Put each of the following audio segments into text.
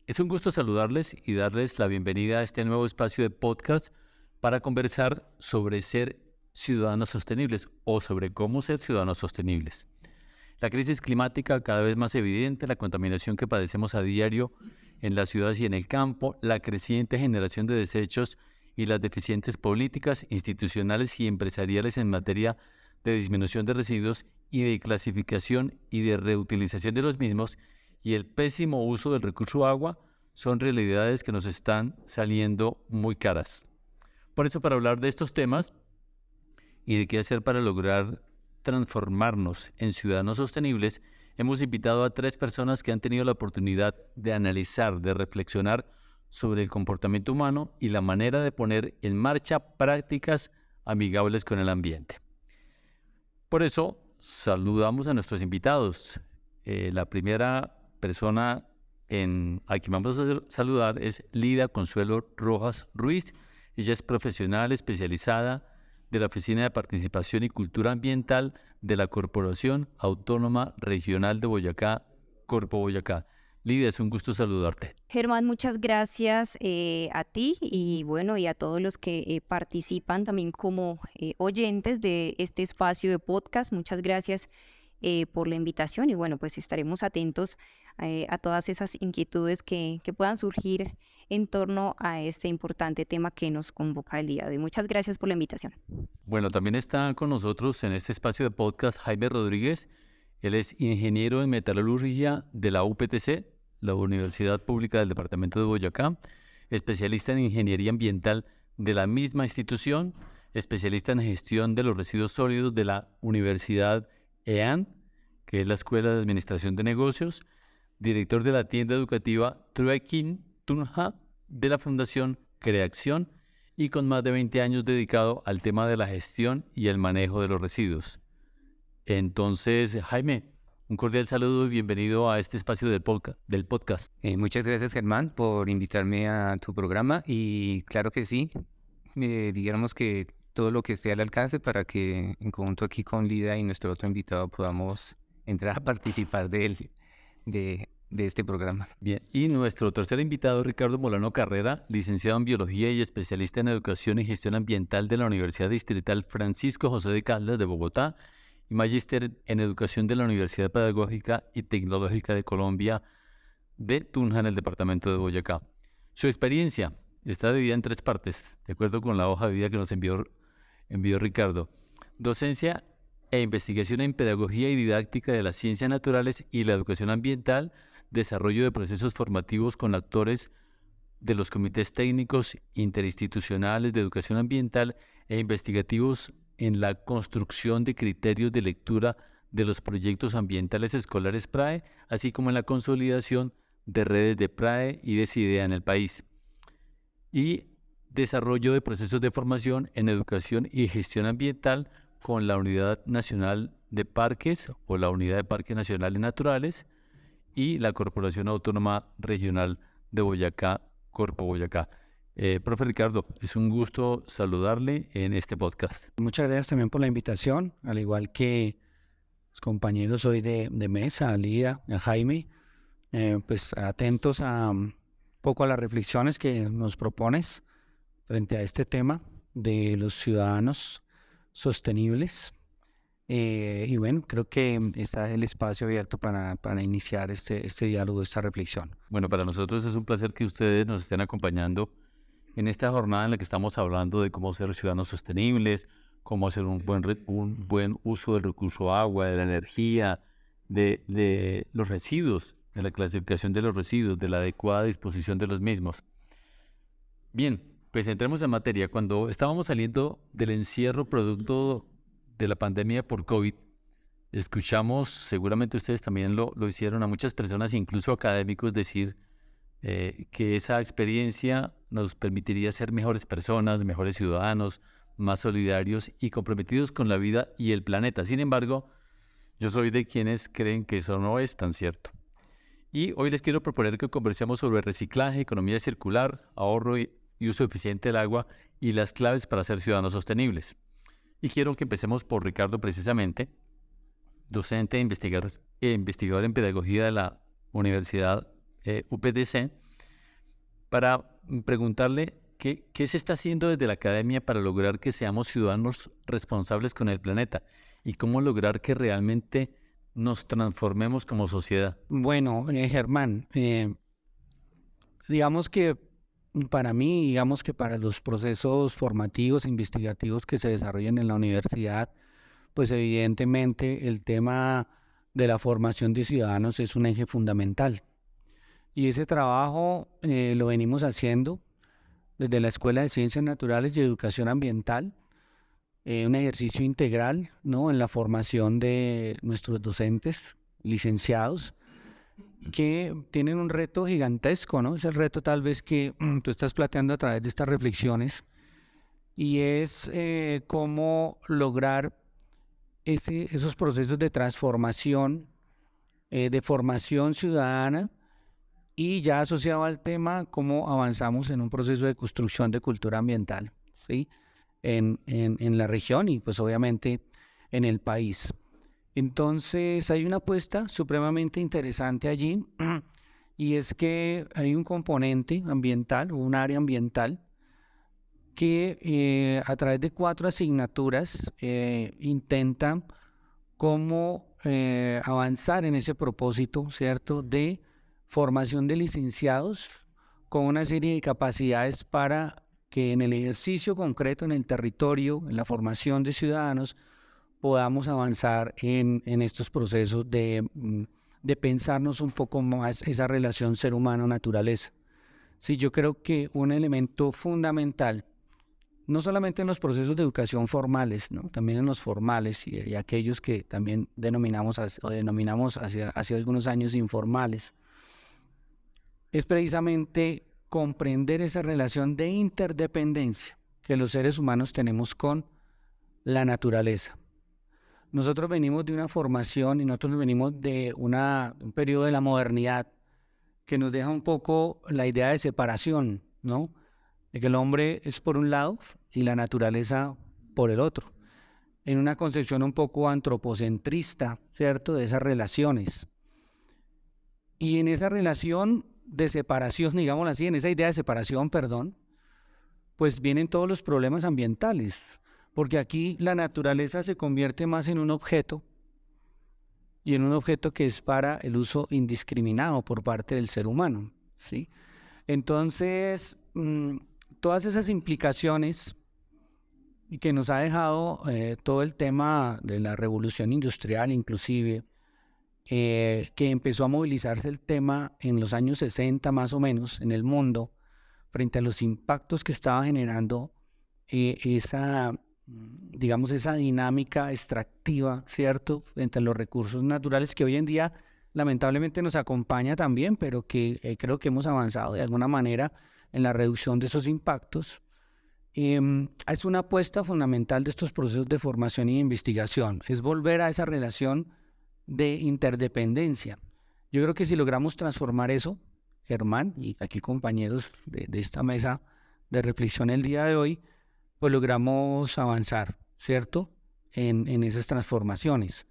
Es un gusto saludarles y darles la bienvenida a este nuevo espacio de podcast para conversar sobre ser ciudadanos sostenibles o sobre cómo ser ciudadanos sostenibles. La crisis climática cada vez más evidente, la contaminación que padecemos a diario en las ciudades y en el campo, la creciente generación de desechos y las deficientes políticas institucionales y empresariales en materia de disminución de residuos y de clasificación y de reutilización de los mismos, y el pésimo uso del recurso agua son realidades que nos están saliendo muy caras. Por eso, para hablar de estos temas y de qué hacer para lograr transformarnos en ciudadanos sostenibles, hemos invitado a 3 personas que han tenido la oportunidad de analizar, de reflexionar sobre el comportamiento humano y la manera de poner en marcha prácticas amigables con el ambiente. Por eso, saludamos a nuestros invitados. La primera persona a quien vamos a saludar es Lida Consuelo Rojas Ruiz. Ella es profesional especializada de la Oficina de Participación y Cultura Ambiental de la Corporación Autónoma Regional de Boyacá, Corpo Boyacá. Lidia, es un gusto saludarte. Germán, muchas gracias a ti y a todos los que participan también como oyentes de este espacio de podcast. Muchas gracias por la invitación y pues estaremos atentos a todas esas inquietudes que puedan surgir en torno a este importante tema que nos convoca el día de hoy. Muchas gracias por la invitación. Bueno, también está con nosotros en este espacio de podcast Jaime Rodríguez. Él es ingeniero en metalurgia de la UPTC, la Universidad Pública del Departamento de Boyacá, especialista en ingeniería ambiental de la misma institución, especialista en gestión de los residuos sólidos de la Universidad EAN, que es la Escuela de Administración de Negocios, director de la tienda educativa Truekin Tunja de la Fundación Creacción y con más de 20 años dedicado al tema de la gestión y el manejo de los residuos. Entonces, Jaime, un cordial saludo y bienvenido a este espacio del podcast. Muchas gracias, Germán, por invitarme a tu programa y claro que sí, digamos que todo lo que esté al alcance para que en conjunto aquí con Lida y nuestro otro invitado podamos entrar a participar de este programa. Bien, y nuestro tercer invitado, Ricardo Molano Carrera, licenciado en Biología y especialista en Educación y Gestión Ambiental de la Universidad Distrital Francisco José de Caldas de Bogotá y magíster en Educación de la Universidad Pedagógica y Tecnológica de Colombia de Tunja en el departamento de Boyacá. Su experiencia está dividida en 3 partes, de acuerdo con la hoja de vida que nos envió Ricardo. Docencia e investigación en pedagogía y didáctica de las ciencias naturales y la educación ambiental, desarrollo de procesos formativos con actores de los comités técnicos interinstitucionales de educación ambiental e investigativos en la construcción de criterios de lectura de los proyectos ambientales escolares PRAE, así como en la consolidación de redes de PRAE y de CIDEA en el país. Y desarrollo de procesos de formación en educación y gestión ambiental con la Unidad Nacional de Parques o la Unidad de Parques Nacionales Naturales y la Corporación Autónoma Regional de Boyacá, Corpo Boyacá. Profe Ricardo, es un gusto saludarle en este podcast. Muchas gracias también por la invitación, al igual que los compañeros hoy de mesa, a Lida, a Jaime, pues atentos un poco a las reflexiones que nos propones frente a este tema de los ciudadanos sostenibles. Creo que está el espacio abierto para iniciar este diálogo, esta reflexión. Bueno, para nosotros es un placer que ustedes nos estén acompañando en esta jornada en la que estamos hablando de cómo ser ciudadanos sostenibles, cómo hacer un buen uso del recurso agua, de la energía, de los residuos, de la clasificación de los residuos, de la adecuada disposición de los mismos. Bien, pues entremos en materia. Cuando estábamos saliendo del encierro producto de la pandemia por COVID, escuchamos, seguramente ustedes también lo hicieron, a muchas personas, incluso académicos, decir que esa experiencia nos permitiría ser mejores personas, mejores ciudadanos, más solidarios y comprometidos con la vida y el planeta. Sin embargo, yo soy de quienes creen que eso no es tan cierto. Y hoy les quiero proponer que conversemos sobre reciclaje, economía circular, ahorro y uso eficiente del agua y las claves para ser ciudadanos sostenibles. Y quiero que empecemos por Ricardo precisamente, docente e investigador en pedagogía de la Universidad UPDC, para preguntarle qué se está haciendo desde la academia para lograr que seamos ciudadanos responsables con el planeta y cómo lograr que realmente nos transformemos como sociedad. Bueno, Germán, digamos que para mí, digamos que para los procesos formativos e investigativos que se desarrollan en la universidad, pues evidentemente el tema de la formación de ciudadanos es un eje fundamental. Y ese trabajo lo venimos haciendo desde la Escuela de Ciencias Naturales y Educación Ambiental, un ejercicio integral, ¿no?, en la formación de nuestros docentes, licenciados, que tienen un reto gigantesco, ¿no? Es el reto tal vez que tú estás planteando a través de estas reflexiones, y es cómo lograr esos procesos de transformación, de formación ciudadana, y ya asociado al tema, cómo avanzamos en un proceso de construcción de cultura ambiental, ¿sí?, en la región y pues obviamente en el país. Entonces hay una apuesta supremamente interesante allí, y es que hay un componente ambiental, un área ambiental, que a través de 4 asignaturas intenta cómo avanzar en ese propósito, ¿cierto?, de formación de licenciados con una serie de capacidades para que en el ejercicio concreto, en el territorio, en la formación de ciudadanos, podamos avanzar en estos procesos de pensarnos un poco más esa relación ser humano-naturaleza. Sí, yo creo que un elemento fundamental, no solamente en los procesos de educación formales, ¿no?, también en los formales y aquellos que también denominamos hace algunos años informales, es precisamente comprender esa relación de interdependencia que los seres humanos tenemos con la naturaleza. Nosotros venimos de una formación y nosotros venimos de un periodo de la modernidad que nos deja un poco la idea de separación, ¿no?, de que el hombre es por un lado y la naturaleza por el otro, en una concepción un poco antropocentrista, ¿cierto?, de esas relaciones. Y en esa relación de separación, digámoslo así, en esa idea de separación, pues vienen todos los problemas ambientales, porque aquí la naturaleza se convierte más en un objeto, y en un objeto que es para el uso indiscriminado por parte del ser humano, ¿sí? Entonces, todas esas implicaciones que nos ha dejado todo el tema de la revolución industrial, inclusive, que empezó a movilizarse el tema en los años 60 más o menos en el mundo, frente a los impactos que estaba generando esa dinámica extractiva, ¿cierto?, entre los recursos naturales, que hoy en día lamentablemente nos acompaña también, pero que creo que hemos avanzado de alguna manera en la reducción de esos impactos. Es una apuesta fundamental de estos procesos de formación y investigación, es volver a esa relación de interdependencia. Yo creo que si logramos transformar eso, Germán, y aquí compañeros de esta mesa de reflexión el día de hoy, pues logramos avanzar, ¿cierto?, en esas transformaciones.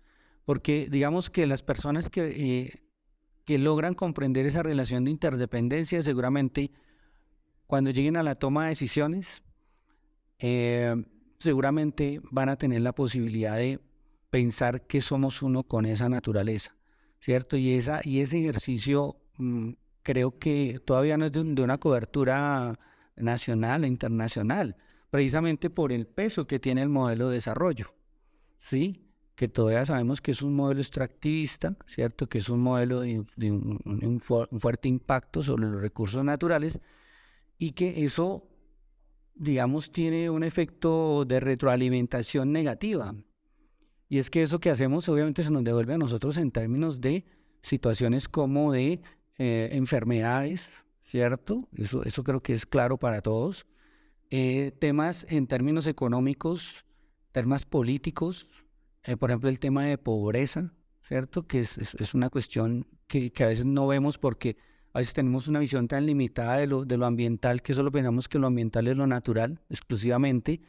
Porque digamos que las personas que logran comprender esa relación de interdependencia, seguramente cuando lleguen a la toma de decisiones, seguramente van a tener la posibilidad de pensar que somos uno con esa naturaleza, ¿cierto? Y ese ejercicio creo que todavía no es de una cobertura nacional e internacional, precisamente por el peso que tiene el modelo de desarrollo, ¿sí?, que todavía sabemos que es un modelo extractivista, ¿cierto?, que es un modelo de un fuerte impacto sobre los recursos naturales, y que eso, digamos, tiene un efecto de retroalimentación negativa. Y es que eso que hacemos obviamente se nos devuelve a nosotros en términos de situaciones como de enfermedades, ¿cierto? Eso creo que es claro para todos. Temas en términos económicos, temas políticos, por ejemplo el tema de pobreza, ¿cierto? Que es una cuestión que a veces no vemos porque a veces tenemos una visión tan limitada de lo ambiental, que solo pensamos que lo ambiental es lo natural exclusivamente.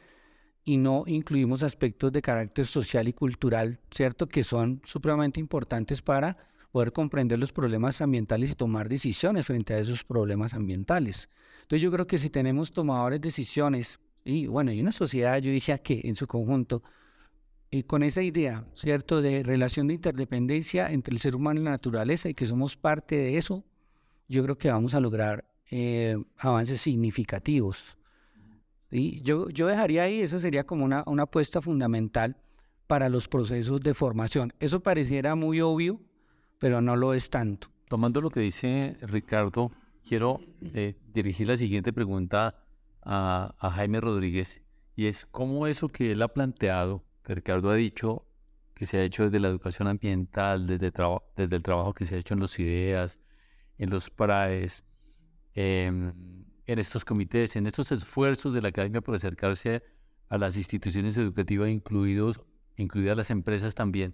y no incluimos aspectos de carácter social y cultural, ¿cierto? Que son supremamente importantes para poder comprender los problemas ambientales y tomar decisiones frente a esos problemas ambientales. Entonces yo creo que si tenemos tomadores de decisiones, y bueno, y una sociedad, yo decía que en su conjunto, y con esa idea, ¿cierto?, de relación de interdependencia entre el ser humano y la naturaleza y que somos parte de eso, yo creo que vamos a lograr avances significativos. ¿Sí? Yo dejaría ahí, eso sería como una apuesta fundamental para los procesos de formación. Eso pareciera muy obvio, pero no lo es tanto. Tomando lo que dice Ricardo, quiero dirigir la siguiente pregunta a Jaime Rodríguez, y es cómo eso que él ha planteado, que Ricardo ha dicho, que se ha hecho desde la educación ambiental, desde el trabajo que se ha hecho en los IDEAS, en los PRAES, en estos comités, en estos esfuerzos de la academia por acercarse a las instituciones educativas, incluidas las empresas también.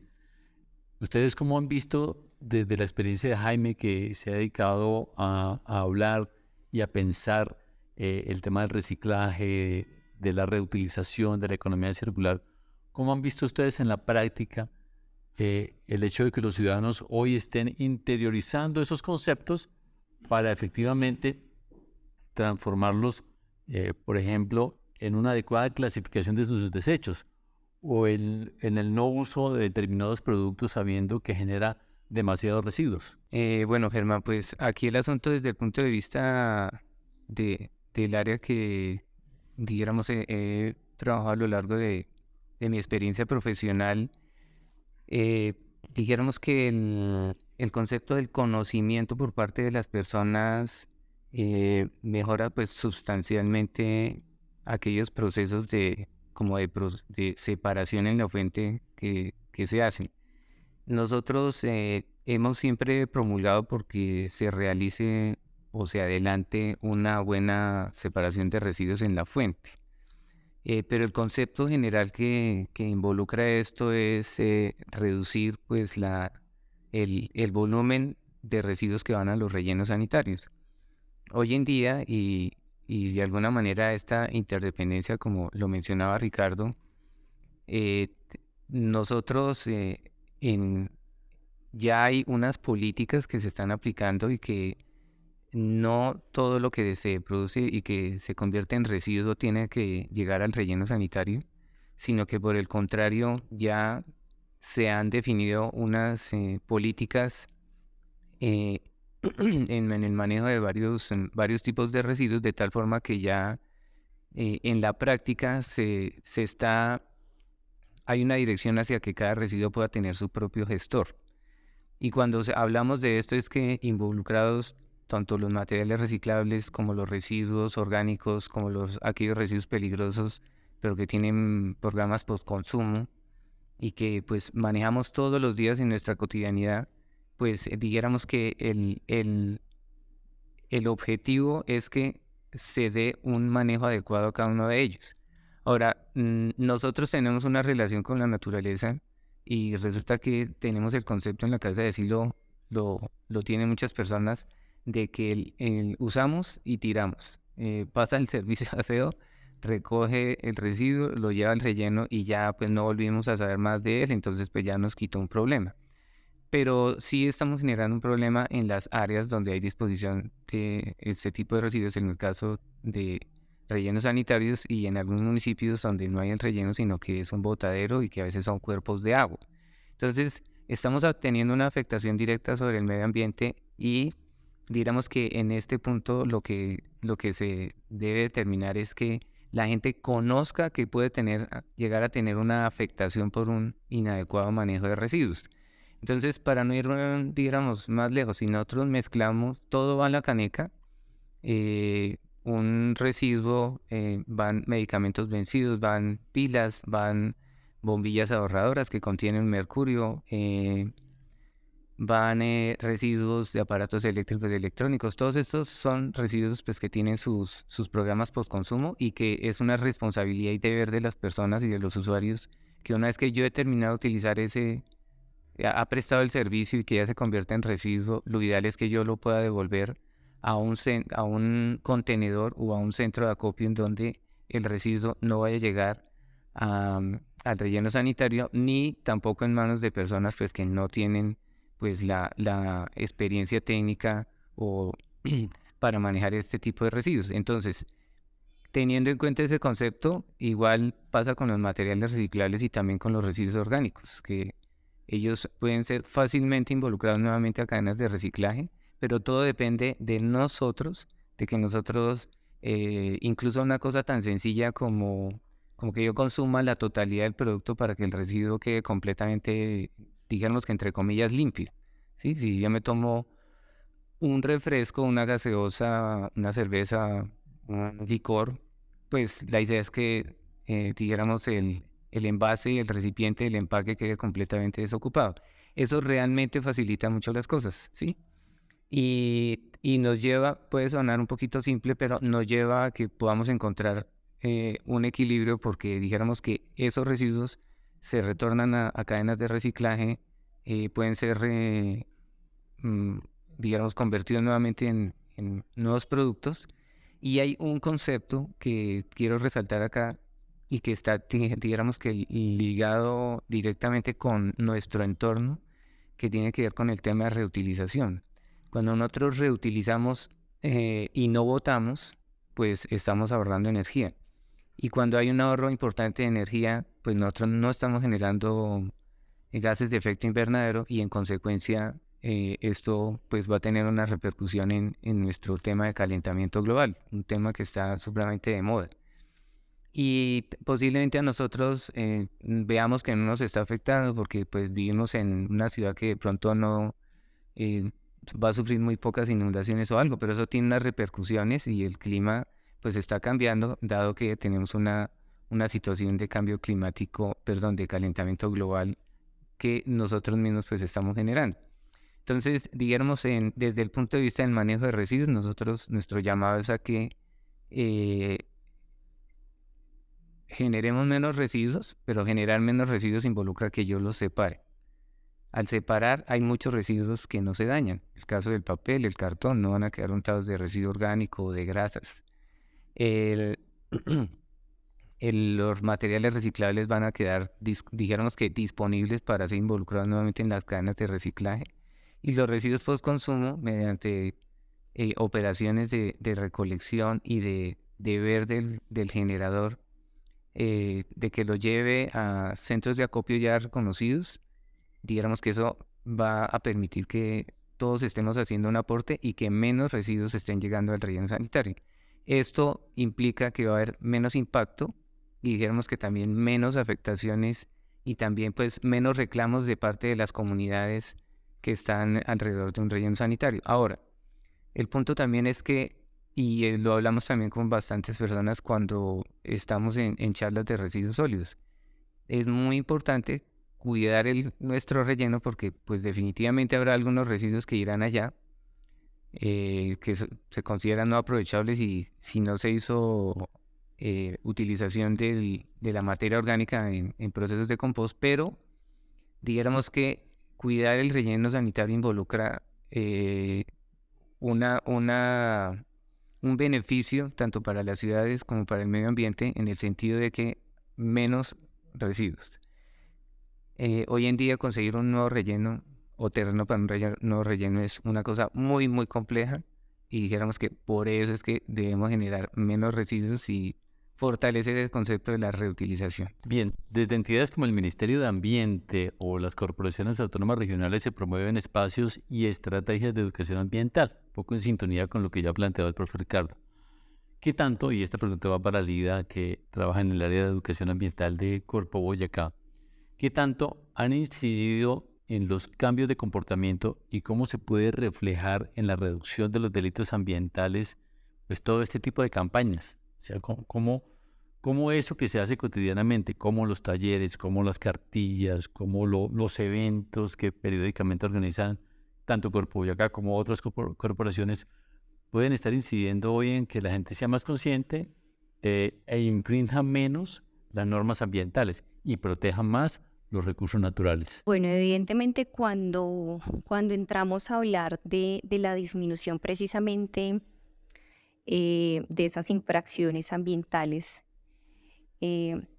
¿Ustedes cómo han visto desde la experiencia de Jaime, que se ha dedicado a hablar y a pensar el tema del reciclaje, de la reutilización, de la economía circular? ¿Cómo han visto ustedes en la práctica el hecho de que los ciudadanos hoy estén interiorizando esos conceptos para efectivamente transformarlos, por ejemplo, en una adecuada clasificación de sus desechos o en el no uso de determinados productos sabiendo que genera demasiados residuos? Bueno, Germán, pues aquí el asunto desde el punto de vista del área que, dijéramos, he trabajado a lo largo de mi experiencia profesional, dijéramos que el concepto del conocimiento por parte de las personas mejora pues sustancialmente aquellos procesos de separación en la fuente que se hacen. Nosotros hemos siempre promulgado porque se realice o se adelante una buena separación de residuos en la fuente. Pero el concepto general que involucra esto es reducir pues el volumen de residuos que van a los rellenos sanitarios. Hoy en día, y de alguna manera esta interdependencia, como lo mencionaba Ricardo, nosotros ya hay unas políticas que se están aplicando y que no todo lo que se produce y que se convierte en residuo tiene que llegar al relleno sanitario, sino que por el contrario ya se han definido unas políticas en el manejo de varios tipos de residuos, de tal forma que ya en la práctica hay una dirección hacia que cada residuo pueda tener su propio gestor. Y cuando hablamos de esto es que involucrados tanto los materiales reciclables como los residuos orgánicos, como aquellos residuos peligrosos, pero que tienen programas postconsumo y que pues manejamos todos los días en nuestra cotidianidad, pues dijéramos que el objetivo es que se dé un manejo adecuado a cada uno de ellos. Ahora, nosotros tenemos una relación con la naturaleza y resulta que tenemos el concepto en la cabeza de decirlo, lo tienen muchas personas, de que usamos y tiramos. Pasa el servicio de aseo, recoge el residuo, lo lleva al relleno y ya pues no volvimos a saber más de él, entonces pues ya nos quitó un problema. Pero sí estamos generando un problema en las áreas donde hay disposición de este tipo de residuos, en el caso de rellenos sanitarios y en algunos municipios donde no hay el relleno, sino que es un botadero y que a veces son cuerpos de agua. Entonces estamos teniendo una afectación directa sobre el medio ambiente y digamos que en este punto lo que se debe determinar es que la gente conozca que puede llegar a tener una afectación por un inadecuado manejo de residuos. Entonces, para no ir, digamos, más lejos, si nosotros mezclamos, todo va a la caneca, un residuo, van medicamentos vencidos, van pilas, van bombillas ahorradoras que contienen mercurio, van residuos de aparatos eléctricos y electrónicos. Todos estos son residuos pues, que tienen sus programas postconsumo y que es una responsabilidad y deber de las personas y de los usuarios que una vez que yo he terminado de utilizar ha prestado el servicio y que ya se convierte en residuo, lo ideal es que yo lo pueda devolver a un contenedor o a un centro de acopio en donde el residuo no vaya a llegar al relleno sanitario, ni tampoco en manos de personas pues que no tienen pues la experiencia técnica o para manejar este tipo de residuos. Entonces, teniendo en cuenta ese concepto, igual pasa con los materiales reciclables y también con los residuos orgánicos, que ellos pueden ser fácilmente involucrados nuevamente a cadenas de reciclaje, pero todo depende de nosotros, de que nosotros, incluso una cosa tan sencilla como que yo consuma la totalidad del producto para que el residuo quede completamente, digamos que entre comillas, limpio. ¿Sí? Si yo me tomo un refresco, una gaseosa, una cerveza, un licor, pues la idea es que, dijéramos, el envase, el recipiente, el empaque quede completamente desocupado. Eso realmente facilita mucho las cosas, ¿sí? Y nos lleva, puede sonar un poquito simple, pero nos lleva a que podamos encontrar un equilibrio porque dijéramos que esos residuos se retornan a cadenas de reciclaje, pueden ser mm, digamos, convertidos nuevamente en nuevos productos. Y hay un concepto que quiero resaltar acá y que está, digamos que ligado directamente con nuestro entorno, que tiene que ver con el tema de reutilización. Cuando nosotros reutilizamos y no botamos, pues estamos ahorrando energía. Y cuando hay un ahorro importante de energía, pues nosotros no estamos generando gases de efecto invernadero y en consecuencia esto pues va a tener una repercusión en nuestro tema de calentamiento global, un tema que está supremamente de moda. Y posiblemente a nosotros veamos que no nos está afectando porque pues vivimos en una ciudad que de pronto no eh, va a sufrir muy pocas inundaciones o algo, pero eso tiene unas repercusiones y el clima pues está cambiando dado que tenemos una situación de cambio climático, perdón, de calentamiento global que nosotros mismos pues estamos generando. Entonces, digamos, desde el punto de vista del manejo de residuos, nuestro llamado es a que generemos menos residuos, pero generar menos residuos involucra que yo los separe. Al separar, hay muchos residuos que no se dañan. El caso del papel, el cartón, no van a quedar untados de residuo orgánico o de grasas. El, los materiales reciclables van a quedar, dijéramos que disponibles para ser involucrados nuevamente en las cadenas de reciclaje. Y los residuos post-consumo, mediante operaciones de recolección y de ver del generador, de que lo lleve a centros de acopio ya reconocidos, digamos que eso va a permitir que todos estemos haciendo un aporte y que menos residuos estén llegando al relleno sanitario. Esto implica que va a haber menos impacto y dijéramos que también menos afectaciones y también pues menos reclamos de parte de las comunidades que están alrededor de un relleno sanitario. Ahora, el punto también es que, y lo hablamos también con bastantes personas cuando estamos en charlas de residuos sólidos, es muy importante cuidar nuestro relleno porque pues definitivamente habrá algunos residuos que irán allá que se consideran no aprovechables y si no se hizo utilización de la materia orgánica en procesos de compost, pero digamos que cuidar el relleno sanitario involucra un beneficio tanto para las ciudades como para el medio ambiente en el sentido de que menos residuos. Hoy en día conseguir un nuevo relleno o terreno para un nuevo relleno es una cosa muy, muy compleja y dijéramos que por eso es que debemos generar menos residuos y fortalecer el concepto de la reutilización. Bien, desde entidades como el Ministerio de Ambiente o las corporaciones autónomas regionales se promueven espacios y estrategias de educación ambiental, poco en sintonía con lo que ya ha planteado el profesor Ricardo. ¿Qué tanto, y esta pregunta va para Lida, que trabaja en el área de educación ambiental de Corpo Boyacá, qué tanto han incidido en los cambios de comportamiento y cómo se puede reflejar en la reducción de los delitos ambientales, pues todo este tipo de campañas? O sea, cómo eso que se hace cotidianamente, como los talleres, como las cartillas, como los eventos que periódicamente organizan tanto Corpo Boyacá como otras corporaciones, pueden estar incidiendo hoy en que la gente sea más consciente e infrinja menos las normas ambientales y proteja más los recursos naturales. Bueno, evidentemente cuando entramos a hablar de la disminución precisamente de esas infracciones ambientales,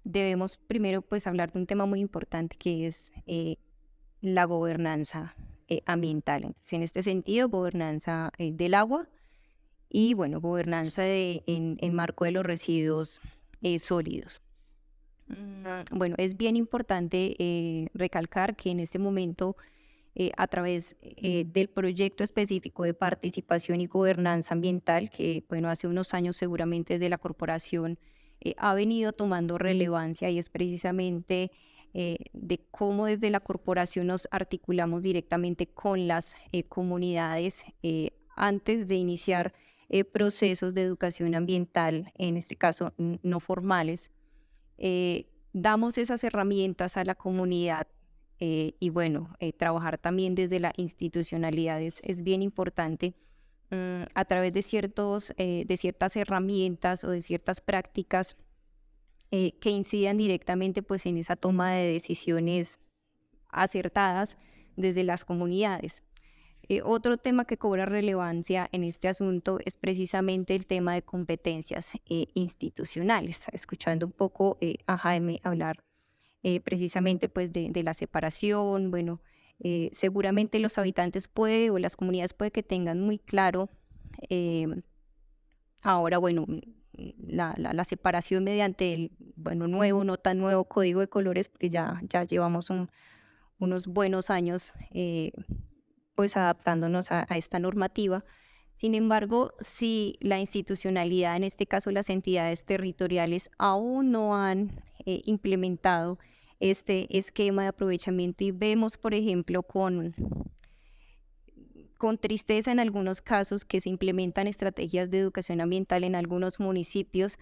debemos primero pues hablar de un tema muy importante que es la gobernanza ambiental. Entonces, en este sentido, gobernanza del agua y, bueno, gobernanza en marco de los residuos sólidos. Bueno, es bien importante recalcar que en este momento, a través del proyecto específico de participación y gobernanza ambiental, que, bueno, hace unos años seguramente desde la corporación ha venido tomando relevancia, y es precisamente de cómo desde la corporación nos articulamos directamente con las comunidades antes de iniciar procesos de educación ambiental, en este caso no formales. Damos esas herramientas a la comunidad y, bueno, trabajar también desde la institucionalidad es bien importante a través de ciertas herramientas o de ciertas prácticas que incidan directamente pues en esa toma de decisiones acertadas desde las comunidades. Otro tema que cobra relevancia en este asunto es precisamente el tema de competencias institucionales. Escuchando un poco a Jaime hablar precisamente pues de la separación, bueno, seguramente los habitantes o las comunidades puede que tengan muy claro ahora, bueno, la separación mediante el, bueno, nuevo, no tan nuevo código de colores, porque ya llevamos unos buenos años pues adaptándonos a esta normativa. Sin embargo, si la institucionalidad, en este caso las entidades territoriales, aún no han implementado este esquema de aprovechamiento, y vemos, por ejemplo, con tristeza en algunos casos que se implementan estrategias de educación ambiental en algunos municipios,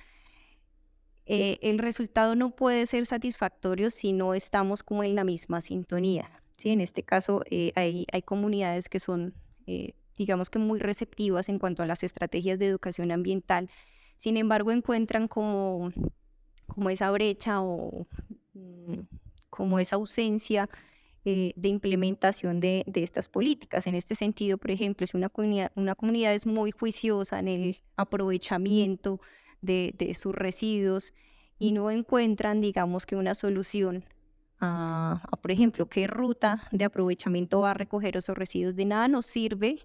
el resultado no puede ser satisfactorio si no estamos como en la misma sintonía, ¿sí? En este caso hay comunidades que son, digamos que muy receptivas en cuanto a las estrategias de educación ambiental, sin embargo encuentran como esa brecha o como esa ausencia de implementación de estas políticas. En este sentido, por ejemplo, si una comunidad es muy juiciosa en el aprovechamiento de sus residuos y no encuentran, digamos que una solución por ejemplo, qué ruta de aprovechamiento va a recoger esos residuos, de nada nos sirve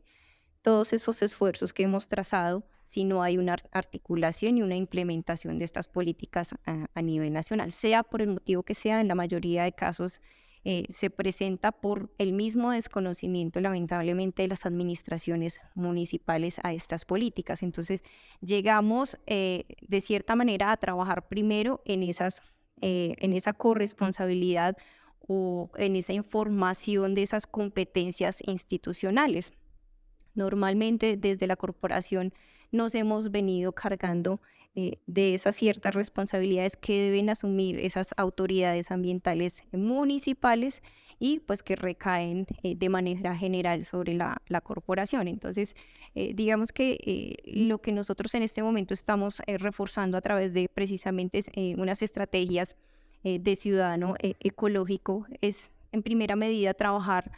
todos esos esfuerzos que hemos trazado si no hay una articulación y una implementación de estas políticas a nivel nacional, sea por el motivo que sea. En la mayoría de casos se presenta por el mismo desconocimiento, lamentablemente, de las administraciones municipales a estas políticas. Entonces, llegamos de cierta manera a trabajar primero en esa corresponsabilidad o en esa información de esas competencias institucionales. Normalmente desde la corporación nos hemos venido cargando de esas ciertas responsabilidades que deben asumir esas autoridades ambientales municipales y pues que recaen de manera general sobre la corporación. Entonces, digamos que lo que nosotros en este momento estamos reforzando a través de precisamente unas estrategias de ciudadano ecológico es en primera medida trabajar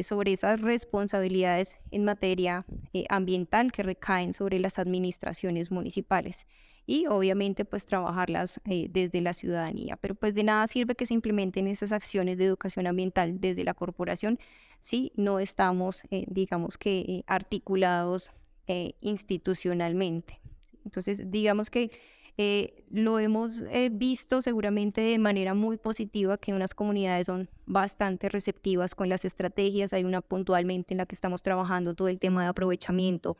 sobre esas responsabilidades en materia ambiental que recaen sobre las administraciones municipales y obviamente pues trabajarlas desde la ciudadanía. Pero pues de nada sirve que se implementen esas acciones de educación ambiental desde la corporación si no estamos, digamos que, articulados institucionalmente. Entonces, digamos que lo hemos visto seguramente de manera muy positiva, que unas comunidades son bastante receptivas con las estrategias. Hay una puntualmente en la que estamos trabajando todo el tema de aprovechamiento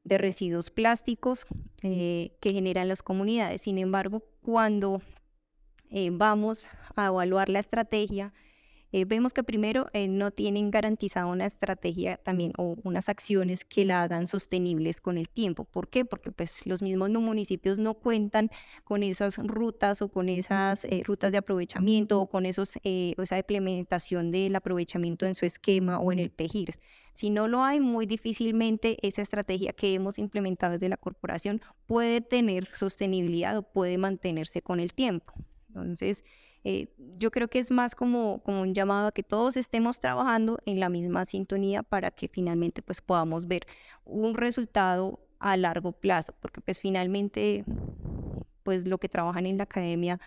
de residuos plásticos que generan las comunidades. Sin embargo, cuando vamos a evaluar la estrategia, vemos que primero no tienen garantizada una estrategia también o unas acciones que la hagan sostenibles con el tiempo. ¿Por qué? Porque pues los mismos municipios no cuentan con esas rutas o con esas rutas de aprovechamiento o con esa implementación del aprovechamiento en su esquema o en el PEGIRS. Si no lo hay, muy difícilmente esa estrategia que hemos implementado desde la corporación puede tener sostenibilidad o puede mantenerse con el tiempo. Entonces, yo creo que es más como un llamado a que todos estemos trabajando en la misma sintonía para que finalmente pues podamos ver un resultado a largo plazo, porque pues finalmente pues lo que trabajan en la academia,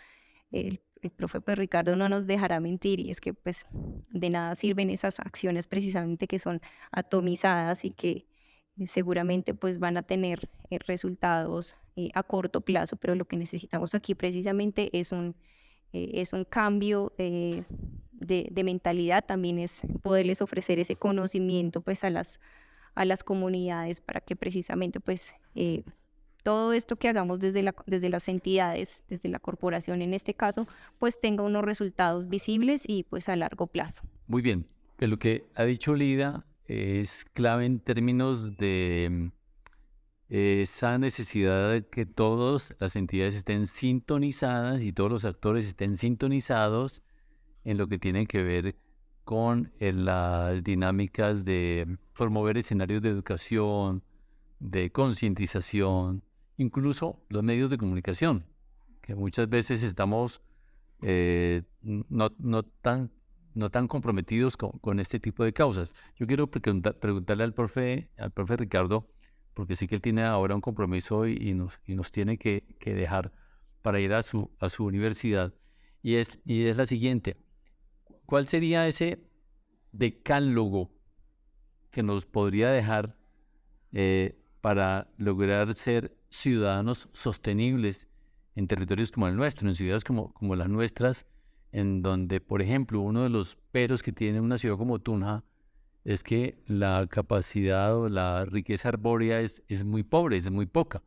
el profe pues, Ricardo no nos dejará mentir, y es que pues de nada sirven esas acciones precisamente que son atomizadas y que seguramente pues van a tener resultados a corto plazo, pero lo que necesitamos aquí precisamente es un cambio de mentalidad, también es poderles ofrecer ese conocimiento pues a las comunidades para que precisamente pues todo esto que hagamos desde las entidades, desde la corporación en este caso, pues tenga unos resultados visibles y pues a largo plazo. Muy bien, que lo que ha dicho Lida es clave en términos de esa necesidad de que todas las entidades estén sintonizadas y todos los actores estén sintonizados en lo que tiene que ver con las dinámicas de promover escenarios de educación, de concientización, incluso los medios de comunicación, que muchas veces estamos no tan comprometidos con este tipo de causas. Yo quiero preguntarle al profe Ricardo, porque sé que él tiene ahora un compromiso y nos tiene que dejar para ir a su universidad, y es la siguiente. ¿Cuál sería ese decálogo que nos podría dejar para lograr ser ciudadanos sostenibles en territorios como el nuestro, en ciudades como las nuestras, en donde, por ejemplo, uno de los peros que tiene una ciudad como Tunja es que la capacidad o la riqueza arbórea es muy pobre, es muy poca.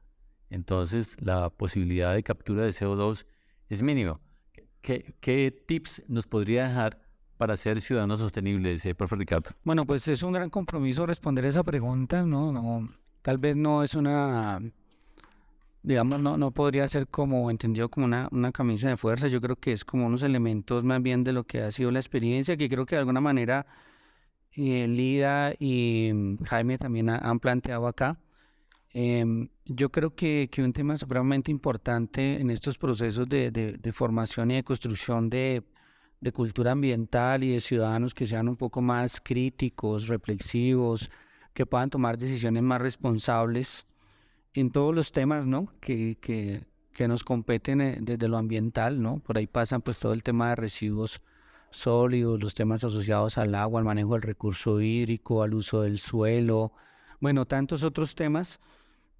Entonces, la posibilidad de captura de CO2 es mínima. ¿Qué tips nos podría dejar para ser ciudadanos sostenibles, profe Ricardo? Bueno, pues es un gran compromiso responder esa pregunta, ¿no? Tal vez no es una, digamos, no podría ser como entendido como una camisa de fuerza. Yo creo que es como unos elementos más bien de lo que ha sido la experiencia, que creo que de alguna manera Lida y Jaime también han planteado acá. Yo creo que un tema supremamente importante en estos procesos de formación y de construcción de cultura ambiental y de ciudadanos que sean un poco más críticos, reflexivos, que puedan tomar decisiones más responsables en todos los temas, ¿no? que nos competen desde lo ambiental, ¿no? Por ahí pasan pues todo el tema de residuos sólidos, los temas asociados al agua, al manejo del recurso hídrico, al uso del suelo, bueno, tantos otros temas.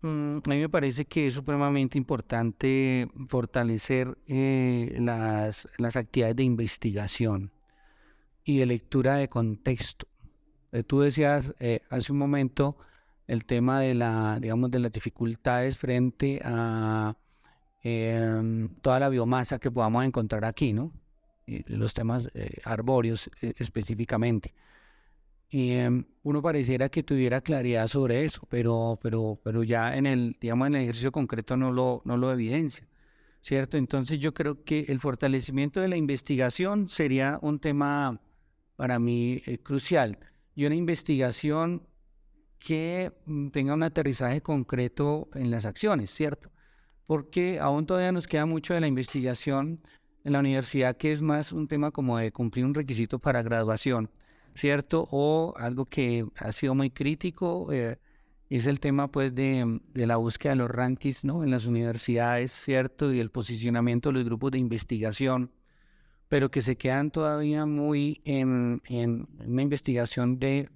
A mí me parece que es supremamente importante fortalecer las actividades de investigación y de lectura de contexto. Tú decías hace un momento el tema de las dificultades frente a toda la biomasa que podamos encontrar aquí, ¿no? Y los temas arbóreos específicamente. Y uno pareciera que tuviera claridad sobre eso, pero ya en el ejercicio concreto no lo evidencia, ¿cierto? Entonces yo creo que el fortalecimiento de la investigación sería un tema para mí crucial, y una investigación que tenga un aterrizaje concreto en las acciones, ¿cierto? Porque aún todavía nos queda mucho de la investigación en la universidad, que es más un tema como de cumplir un requisito para graduación, ¿cierto? O algo que ha sido muy crítico, es el tema pues de la búsqueda de los rankings, ¿no? En las universidades, ¿cierto? Y el posicionamiento de los grupos de investigación, pero que se quedan todavía muy en una investigación de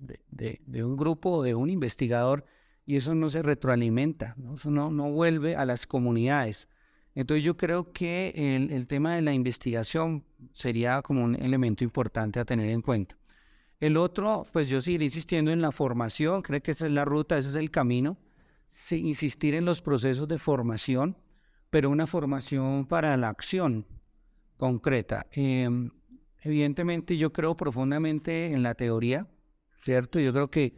un grupo o de un investigador, y eso no se retroalimenta, ¿no? Eso no vuelve a las comunidades. Entonces yo creo que el tema de la investigación sería como un elemento importante a tener en cuenta. El otro, pues yo seguiré insistiendo en la formación, creo que esa es la ruta, ese es el camino, sí, insistir en los procesos de formación, pero una formación para la acción concreta. Evidentemente yo creo profundamente en la teoría, ¿cierto? Yo creo que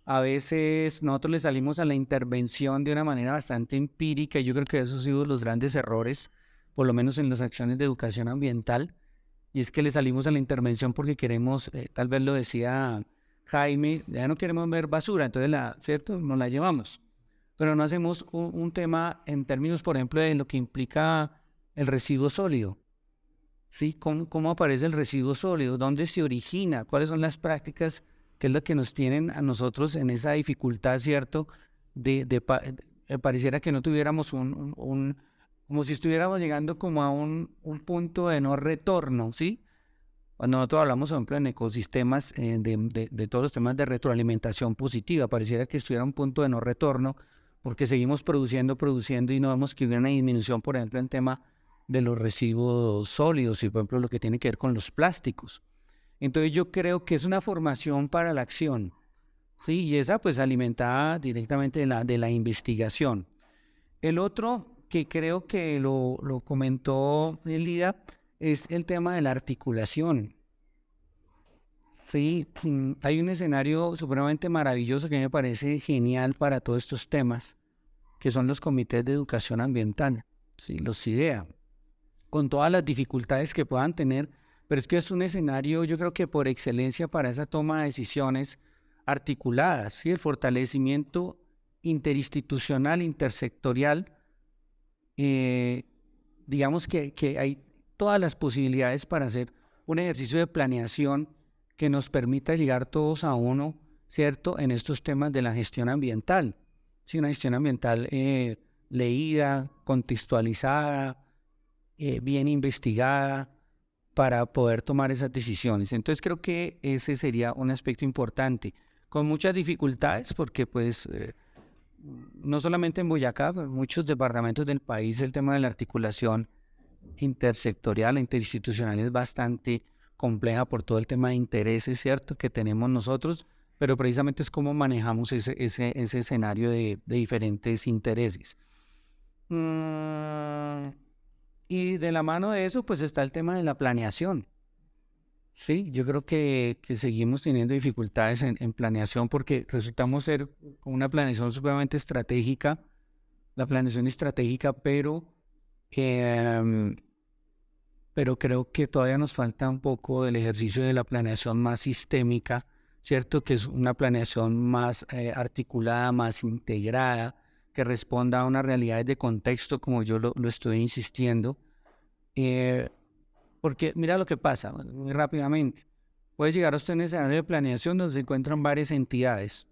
a veces nosotros le salimos a la intervención de una manera bastante empírica, y yo creo que esos han sido los grandes errores, por lo menos en las acciones de educación ambiental. Y es que le salimos a la intervención porque queremos, tal vez lo decía Jaime, ya no queremos ver basura, entonces ¿cierto? Nos la llevamos. Pero no hacemos un tema en términos, por ejemplo, de lo que implica el residuo sólido. ¿Sí? ¿Cómo aparece el residuo sólido? ¿Dónde se origina? ¿Cuáles son las prácticas que es lo que nos tienen a nosotros en esa dificultad, ¿cierto? Pareciera que no tuviéramos como si estuviéramos llegando como a un punto de no retorno, ¿sí? Cuando nosotros hablamos, por ejemplo, en ecosistemas de todos los temas de retroalimentación positiva, pareciera que estuviera un punto de no retorno, porque seguimos produciendo y no vemos que hubiera una disminución, por ejemplo, en tema de los residuos sólidos y, por ejemplo, lo que tiene que ver con los plásticos. Entonces yo creo que es una formación para la acción, ¿sí? Y esa pues alimentada directamente de la investigación. El otro que creo que lo comentó Elida es el tema de la articulación. Sí, hay un escenario supremamente maravilloso que me parece genial para todos estos temas, que son los comités de educación ambiental, ¿sí? Los CIDEA, con todas las dificultades que puedan tener, pero es que es un escenario, yo creo que por excelencia para esa toma de decisiones articuladas, ¿sí? El fortalecimiento interinstitucional, intersectorial, digamos que hay todas las posibilidades para hacer un ejercicio de planeación que nos permita llegar todos a uno, ¿cierto?, en estos temas de la gestión ambiental. Sí, una gestión ambiental leída, contextualizada, bien investigada, para poder tomar esas decisiones. Entonces creo que ese sería un aspecto importante, con muchas dificultades, porque pues no solamente en Boyacá, pero en muchos departamentos del país el tema de la articulación intersectorial e interinstitucional es bastante compleja por todo el tema de intereses, ¿cierto?, que tenemos nosotros, pero precisamente es cómo manejamos ese escenario de diferentes intereses. Y de la mano de eso, pues está el tema de la planeación. Sí, yo creo que seguimos teniendo dificultades en planeación porque resultamos ser una planeación supremamente estratégica, la planeación estratégica, pero creo que todavía nos falta un poco del ejercicio de la planeación más sistémica, ¿cierto? Que es una planeación más articulada, más integrada, que responda a unas realidades de contexto, como yo lo estoy insistiendo. Porque mira lo que pasa, muy rápidamente. Puede llegar a usted en un escenario de planeación donde se encuentran varias entidades,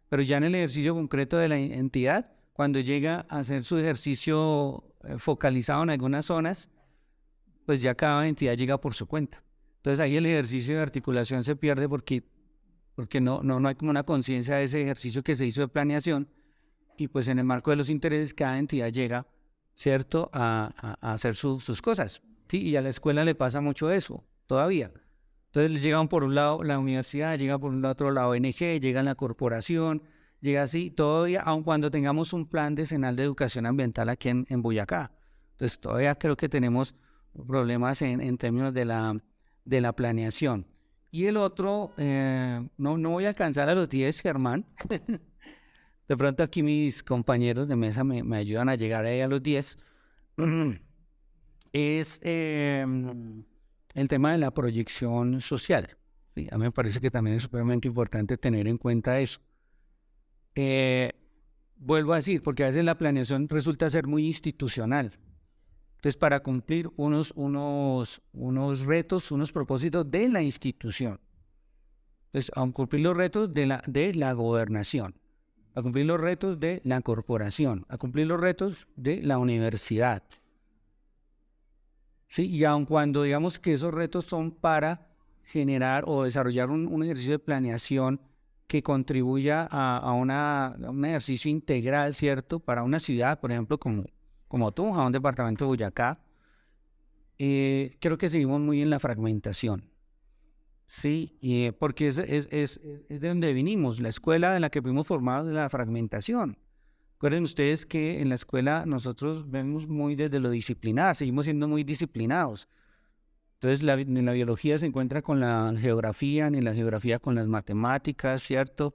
pero ya en el ejercicio concreto de la entidad, cuando llega a hacer su ejercicio focalizado en algunas zonas, pues ya cada entidad llega por su cuenta. Entonces ahí el ejercicio de articulación se pierde porque no hay como una conciencia de ese ejercicio que se hizo de planeación, y pues en el marco de los intereses cada entidad llega, ¿cierto?, a hacer sus cosas, ¿sí? Y a la escuela le pasa mucho eso todavía. Entonces llegan por un lado la universidad, llega por un otro lado ONG, llega la corporación, llega así, todavía, aun cuando tengamos un plan decenal de educación ambiental aquí en Boyacá. Entonces todavía creo que tenemos problemas en términos de la planeación. Y el otro, no voy a alcanzar a los 10, Germán. De pronto aquí mis compañeros de mesa me ayudan a llegar ahí a los 10. Es el tema de la proyección social. Sí, a mí me parece que también es supremamente importante tener en cuenta eso. Vuelvo a decir, porque a veces la planeación resulta ser muy institucional. Entonces, para cumplir unos retos, unos propósitos de la institución. Entonces, a cumplir los retos de la gobernación, a cumplir los retos de la corporación, a cumplir los retos de la universidad. Sí, y aun cuando digamos que esos retos son para generar o desarrollar un ejercicio de planeación que contribuya a un ejercicio integral, ¿cierto?, para una ciudad, por ejemplo, como Tunja, un departamento de Boyacá, creo que seguimos muy en la fragmentación. Sí, porque es de donde vinimos, la escuela en la que fuimos formados de la fragmentación. Recuerden ustedes que en la escuela nosotros vemos muy desde lo disciplinar, seguimos siendo muy disciplinados. Entonces en la biología se encuentra con la geografía, ni la geografía con las matemáticas, ¿cierto?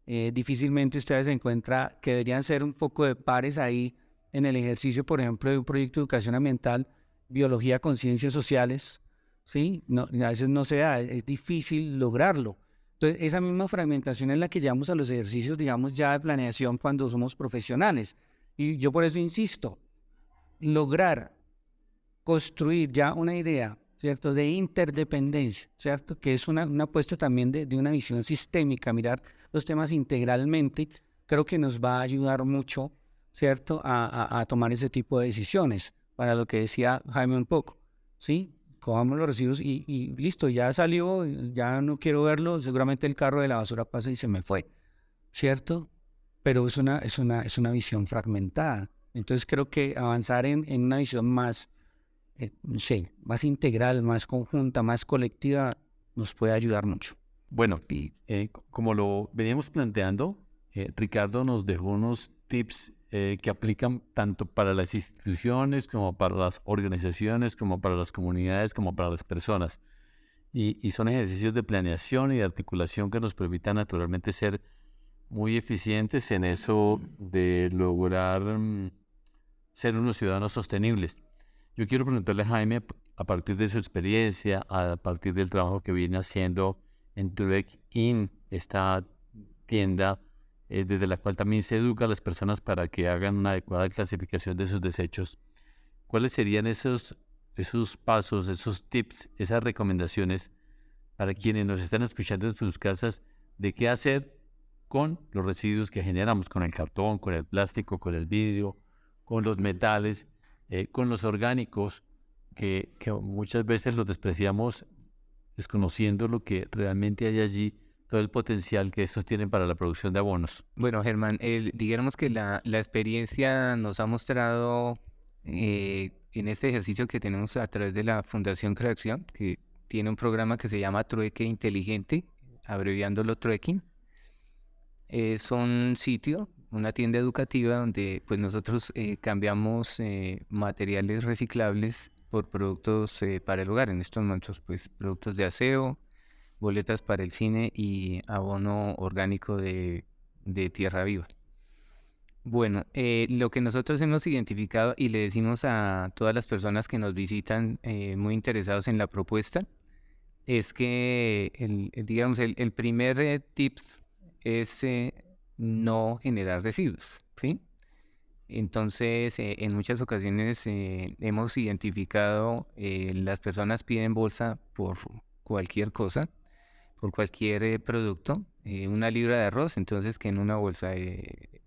Difícilmente ustedes se encuentra que deberían ser un poco de pares ahí en el ejercicio, por ejemplo, de un proyecto de educación ambiental, biología con ciencias sociales, ¿sí? No, a veces no se da, es difícil lograrlo. Entonces, esa misma fragmentación es la que llevamos a los ejercicios, digamos, ya de planeación cuando somos profesionales. Y yo por eso insisto, lograr construir ya una idea, ¿cierto?, de interdependencia, ¿cierto?, que es una apuesta también de una visión sistémica, mirar los temas integralmente, creo que nos va a ayudar mucho, ¿cierto?, a tomar ese tipo de decisiones. para lo que decía Jaime un poco, ¿sí? Cojamos los residuos y listo, ya salió, ya no quiero verlo, seguramente el carro de la basura pasa y se me fue, ¿cierto? Pero es una visión fragmentada. Entonces creo que avanzar en una visión más, no sé, más integral, más conjunta, más colectiva, nos puede ayudar mucho. Bueno, y como lo veníamos planteando, Ricardo nos dejó unos tips que aplican tanto para las instituciones como para las organizaciones, como para las comunidades, como para las personas. Y son ejercicios de planeación y de articulación que nos permitan naturalmente ser muy eficientes en eso de lograr ser unos ciudadanos sostenibles. Yo quiero preguntarle a Jaime, a partir de su experiencia, a partir del trabajo que viene haciendo en Turek In, esta tienda desde la cual también se educa a las personas para que hagan una adecuada clasificación de sus desechos. ¿Cuáles serían esos pasos, esos tips, esas recomendaciones para quienes nos están escuchando en sus casas de qué hacer con los residuos que generamos, con el cartón, con el plástico, con el vidrio, con los metales, con los orgánicos, que muchas veces los despreciamos desconociendo lo que realmente hay allí, todo el potencial que estos tienen para la producción de abonos? Bueno, Germán, digamos que la experiencia nos ha mostrado en este ejercicio que tenemos a través de la Fundación Creación, que tiene un programa que se llama Trueque Inteligente, abreviándolo Trueking. Es un sitio, una tienda educativa donde pues nosotros cambiamos materiales reciclables por productos para el hogar. En estos momentos pues productos de aseo, boletas para el cine y abono orgánico de tierra viva. Bueno, lo que nosotros hemos identificado y le decimos a todas las personas que nos visitan muy interesados en la propuesta es que el primer tips es no generar residuos, ¿sí? Entonces, en muchas ocasiones hemos identificado las personas piden bolsa por cualquier cosa, por cualquier producto, una libra de arroz, entonces que en una bolsa de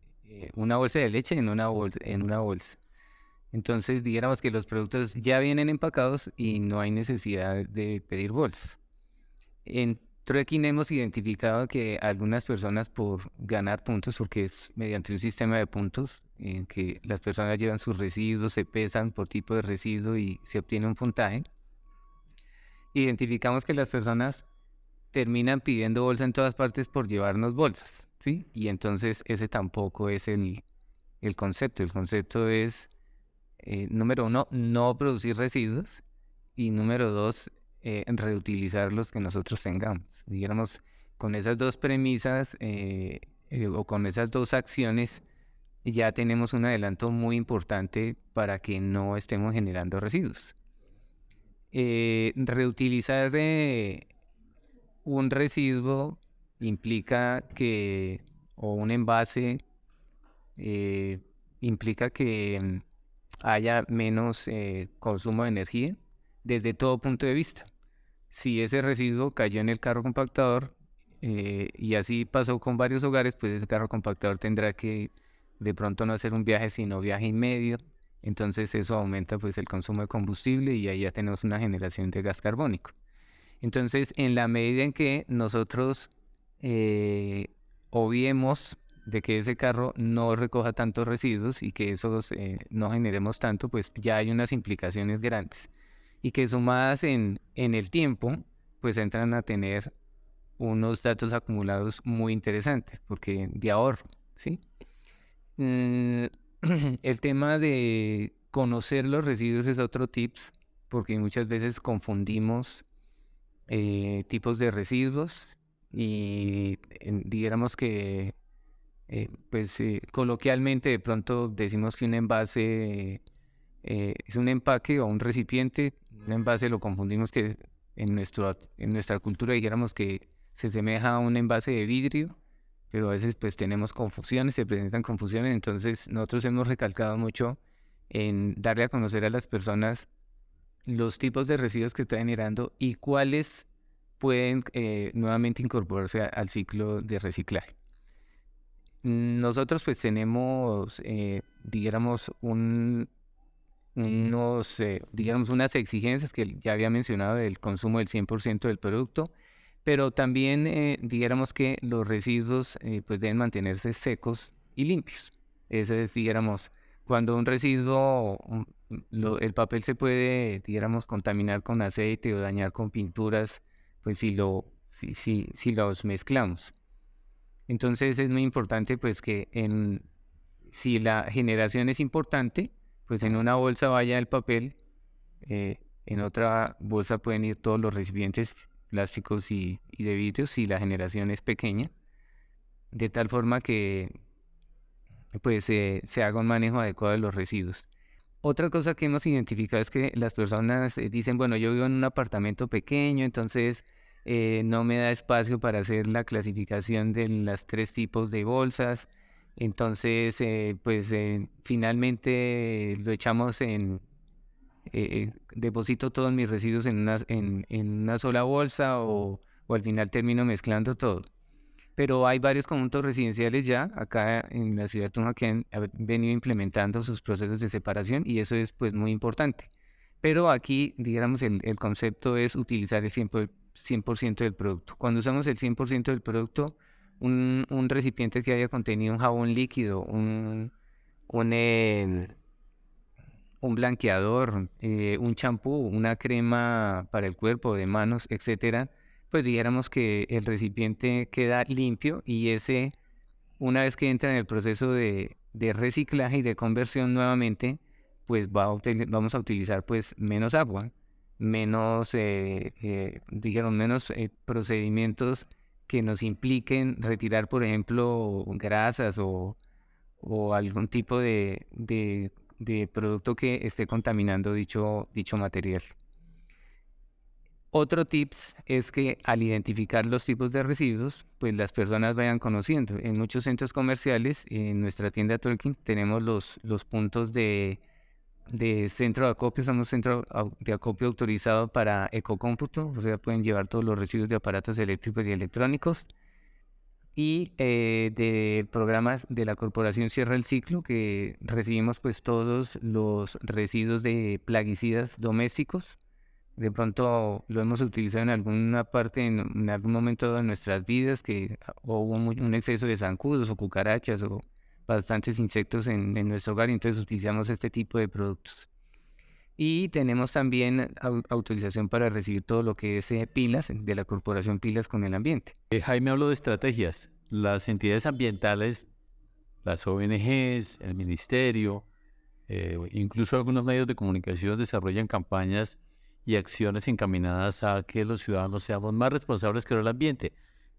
leche en una bolsa. Entonces, dijéramos que los productos ya vienen empacados y no hay necesidad de pedir bolsas. En Trueking hemos identificado que algunas personas por ganar puntos, porque es mediante un sistema de puntos en que las personas llevan sus residuos, se pesan por tipo de residuo y se obtiene un puntaje, identificamos que las personas terminan pidiendo bolsa en todas partes por llevarnos bolsas, ¿sí? Y entonces ese tampoco es el concepto. El concepto es, número uno, no producir residuos y número dos, reutilizar los que nosotros tengamos. Digamos, con esas dos premisas o con esas dos acciones ya tenemos un adelanto muy importante para que no estemos generando residuos. Reutilizar un residuo implica que, o un envase, implica que haya menos consumo de energía desde todo punto de vista. Si ese residuo cayó en el carro compactador y así pasó con varios hogares, pues ese carro compactador tendrá que de pronto no hacer un viaje, sino viaje y medio. Entonces eso aumenta pues el consumo de combustible y ahí ya tenemos una generación de gas carbónico. Entonces, en la medida en que nosotros obviemos de que ese carro no recoja tantos residuos y que esos no generemos tanto, pues ya hay unas implicaciones grandes y que sumadas en el tiempo, pues entran a tener unos datos acumulados muy interesantes, porque de ahorro, ¿sí? El tema de conocer los residuos es otro tips, porque muchas veces confundimos tipos de residuos y dijéramos que coloquialmente de pronto decimos que un envase es un empaque o un recipiente. Un envase lo confundimos que en nuestra cultura dijéramos que se asemeja a un envase de vidrio, pero a veces pues tenemos confusiones, se presentan confusiones. Entonces nosotros hemos recalcado mucho en darle a conocer a las personas los tipos de residuos que está generando y cuáles pueden nuevamente incorporarse al ciclo de reciclaje. Nosotros pues tenemos, digamos, digamos, unas exigencias que ya había mencionado del consumo del 100% del producto, pero también dijéramos que los residuos pues deben mantenerse secos y limpios. Eso es, dijéramos, cuando un residuo, el papel se puede, dijéramos, contaminar con aceite o dañar con pinturas, pues si los mezclamos. Entonces es muy importante pues que si la generación es importante, pues en una bolsa vaya el papel, en otra bolsa pueden ir todos los recipientes plásticos y de vidrio si la generación es pequeña, de tal forma que pues se haga un manejo adecuado de los residuos. Otra cosa que hemos identificado es que las personas dicen, bueno, yo vivo en un apartamento pequeño, entonces no me da espacio para hacer la clasificación de las 3 tipos de bolsas. Entonces, finalmente lo echamos deposito todos mis residuos en una sola bolsa o al final termino mezclando todo. Pero hay varios conjuntos residenciales ya acá en la ciudad de Tunja que han venido implementando sus procesos de separación y eso es pues muy importante. Pero aquí, digamos, el concepto es utilizar el 100% del producto. Cuando usamos el 100% del producto, un recipiente que haya contenido un jabón líquido, un blanqueador, un champú, una crema para el cuerpo, de manos, etcétera, pues dijéramos que el recipiente queda limpio y una vez que entra en el proceso de reciclaje y de conversión nuevamente, pues vamos a utilizar pues menos agua, menos procedimientos que nos impliquen retirar, por ejemplo, grasas o algún tipo de producto que esté contaminando dicho material. Otro tips es que al identificar los tipos de residuos, pues las personas vayan conociendo. En muchos centros comerciales, en nuestra tienda Tolkien, tenemos los puntos de centro de acopio. Somos centro de acopio autorizado para ecocómputo, o sea, pueden llevar todos los residuos de aparatos eléctricos y electrónicos. Y de programas de la corporación Cierra el Ciclo, que recibimos pues todos los residuos de plaguicidas domésticos. De pronto lo hemos utilizado en alguna parte, en algún momento de nuestras vidas, que hubo un exceso de zancudos o cucarachas o bastantes insectos en nuestro hogar, y entonces utilizamos este tipo de productos. Y tenemos también autorización para recibir todo lo que es pilas, de la corporación Pilas con el Ambiente. Jaime habló de estrategias. Las entidades ambientales, las ONGs, el ministerio, incluso algunos medios de comunicación desarrollan campañas y acciones encaminadas a que los ciudadanos seamos más responsables con el ambiente,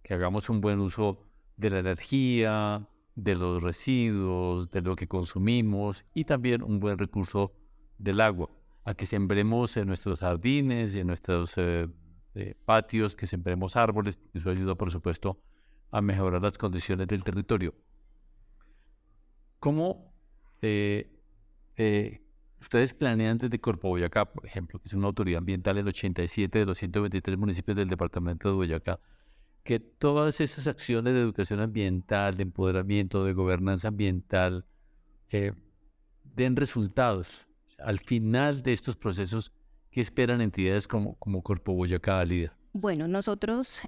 que hagamos un buen uso de la energía, de los residuos, de lo que consumimos y también un buen recurso del agua, a que sembremos en nuestros jardines, en nuestros patios, que sembremos árboles, porque eso ayuda, por supuesto, a mejorar las condiciones del territorio. ¿Cómo ustedes planean desde Corpo Boyacá, por ejemplo, que es una autoridad ambiental en 87 de los 123 municipios del departamento de Boyacá, que todas esas acciones de educación ambiental, de empoderamiento, de gobernanza ambiental, den resultados? Al final de estos procesos, ¿qué esperan entidades como Corpo Boyacá, Lidia? Bueno, nosotros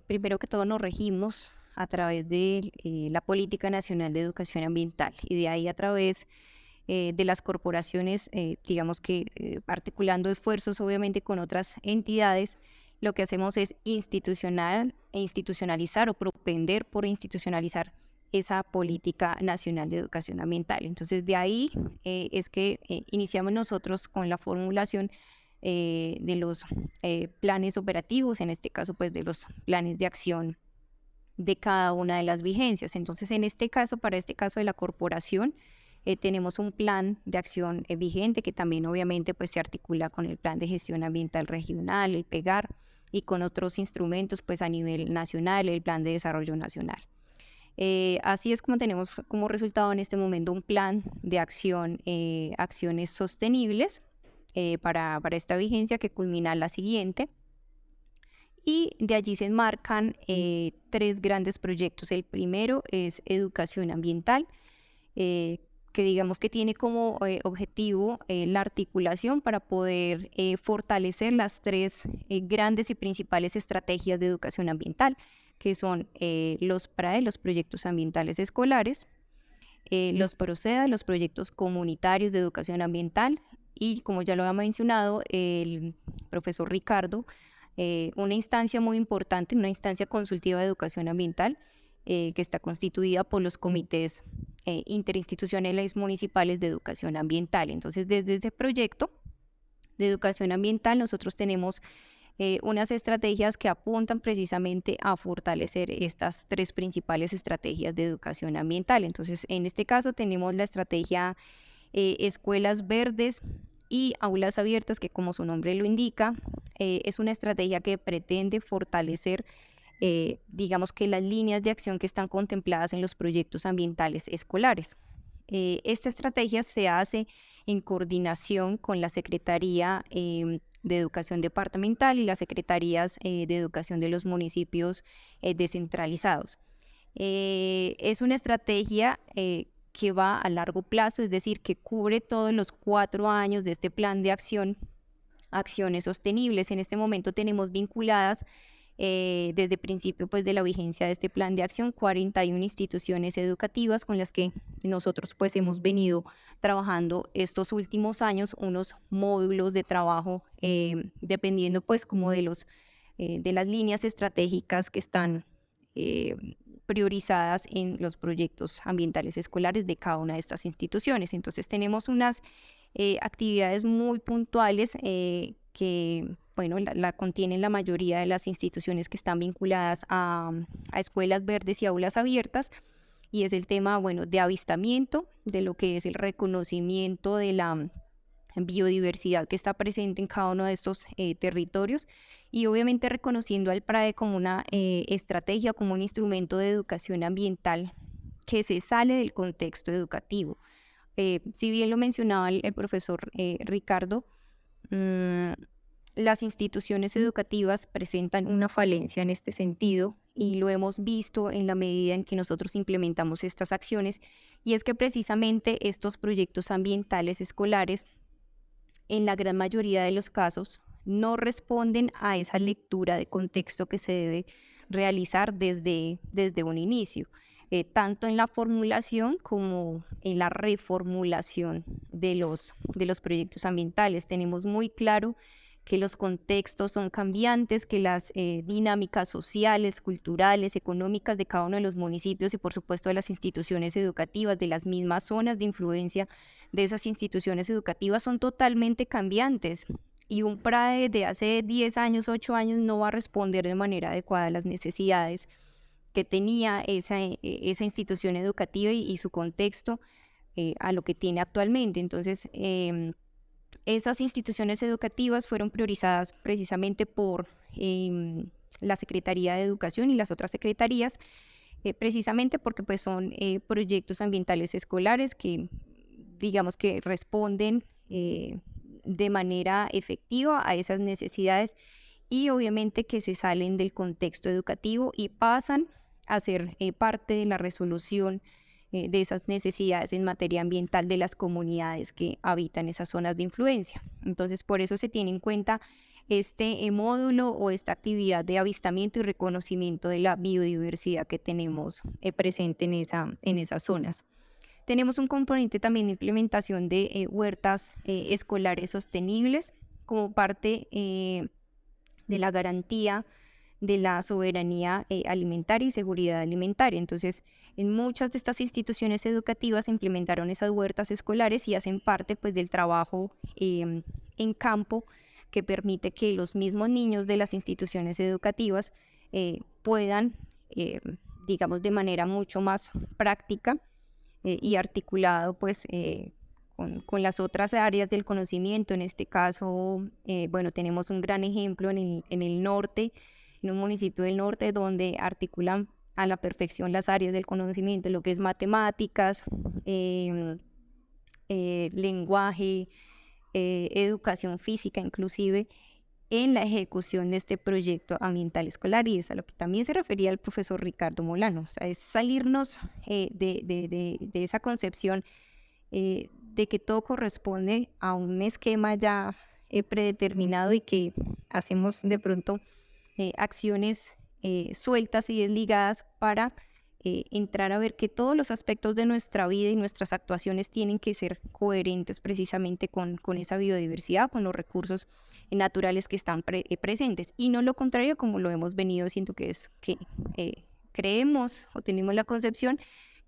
primero que todo nos regimos a través de la Política Nacional de Educación Ambiental y de ahí a través de las corporaciones, digamos que articulando esfuerzos obviamente con otras entidades, lo que hacemos es institucionalizar o propender por institucionalizar esa Política Nacional de Educación Ambiental. Entonces de ahí es que iniciamos nosotros con la formulación de los planes operativos, en este caso pues de los planes de acción de cada una de las vigencias. Entonces en este caso, para este caso de la corporación, tenemos un plan de acción vigente que también obviamente pues se articula con el Plan de Gestión Ambiental Regional, el PEGAR, y con otros instrumentos pues a nivel nacional, el Plan de Desarrollo Nacional. Así es como tenemos como resultado en este momento un plan de acción, acciones sostenibles para esta vigencia que culmina la siguiente. Y de allí se enmarcan 3 grandes proyectos. El primero es educación ambiental, que que digamos que tiene como objetivo la articulación para poder fortalecer las tres grandes y principales estrategias de educación ambiental, que son los PRAE, los proyectos ambientales escolares, los PROCEDA, los proyectos comunitarios de educación ambiental, y como ya lo ha mencionado el profesor Ricardo, una instancia muy importante, una instancia consultiva de educación ambiental, que está constituida por los comités interinstitucionales municipales de educación ambiental. Entonces, desde ese proyecto de educación ambiental, nosotros tenemos unas estrategias que apuntan precisamente a fortalecer estas tres principales estrategias de educación ambiental. Entonces, en este caso tenemos la estrategia Escuelas Verdes y Aulas Abiertas, que como su nombre lo indica, es una estrategia que pretende fortalecer digamos que las líneas de acción que están contempladas en los proyectos ambientales escolares. Esta estrategia se hace en coordinación con la Secretaría de Educación Departamental y las Secretarías de Educación de los municipios descentralizados. Es una estrategia que va a largo plazo, es decir, que cubre todos los 4 años de este plan de acción, acciones sostenibles. En este momento tenemos vinculadas desde el principio pues, de la vigencia de este plan de acción, 41 instituciones educativas con las que nosotros pues, hemos venido trabajando estos últimos años, unos módulos de trabajo dependiendo pues como de las líneas estratégicas que están priorizadas en los proyectos ambientales escolares de cada una de estas instituciones. Entonces tenemos unas actividades muy puntuales que bueno, la contienen la mayoría de las instituciones que están vinculadas a escuelas verdes y aulas abiertas, y es el tema, bueno, de avistamiento, de lo que es el reconocimiento de la biodiversidad que está presente en cada uno de estos territorios, y obviamente reconociendo al PRAE como una estrategia, como un instrumento de educación ambiental que se sale del contexto educativo. Si bien lo mencionaba el profesor Ricardo, las instituciones educativas presentan una falencia en este sentido y lo hemos visto en la medida en que nosotros implementamos estas acciones, y es que precisamente estos proyectos ambientales escolares en la gran mayoría de los casos no responden a esa lectura de contexto que se debe realizar desde un inicio, tanto en la formulación como en la reformulación de los proyectos ambientales. Tenemos muy claro que los contextos son cambiantes, que las dinámicas sociales, culturales, económicas de cada uno de los municipios y por supuesto de las instituciones educativas, de las mismas zonas de influencia de esas instituciones educativas son totalmente cambiantes. Y un PRAE de hace 10 años, 8 años no va a responder de manera adecuada a las necesidades que tenía esa institución educativa y su contexto a lo que tiene actualmente. Entonces, esas instituciones educativas fueron priorizadas precisamente por la Secretaría de Educación y las otras secretarías, precisamente porque pues, son proyectos ambientales escolares que digamos que responden de manera efectiva a esas necesidades y obviamente que se salen del contexto educativo y pasan a ser parte de la resolución de esas necesidades en materia ambiental de las comunidades que habitan esas zonas de influencia. Entonces, por eso se tiene en cuenta este módulo o esta actividad de avistamiento y reconocimiento de la biodiversidad que tenemos presente en esas zonas. Tenemos un componente también de implementación de huertas escolares sostenibles como parte de la garantía de la soberanía alimentaria y seguridad alimentaria. Entonces, en muchas de estas instituciones educativas se implementaron esas huertas escolares y hacen parte pues, del trabajo en campo que permite que los mismos niños de las instituciones educativas puedan, digamos, de manera mucho más práctica y articulado pues, con las otras áreas del conocimiento. En este caso, bueno, tenemos un gran ejemplo en el norte, en un municipio del norte donde articulan a la perfección las áreas del conocimiento, lo que es matemáticas, lenguaje, educación física, inclusive en la ejecución de este proyecto ambiental escolar, y es a lo que también se refería el profesor Ricardo Molano. O sea, es salirnos de esa concepción de que todo corresponde a un esquema ya predeterminado y que hacemos de pronto acciones sueltas y desligadas para entrar a ver que todos los aspectos de nuestra vida y nuestras actuaciones tienen que ser coherentes precisamente con esa biodiversidad, con los recursos naturales que están presentes, y no lo contrario como lo hemos venido haciendo, que es que creemos o tenemos la concepción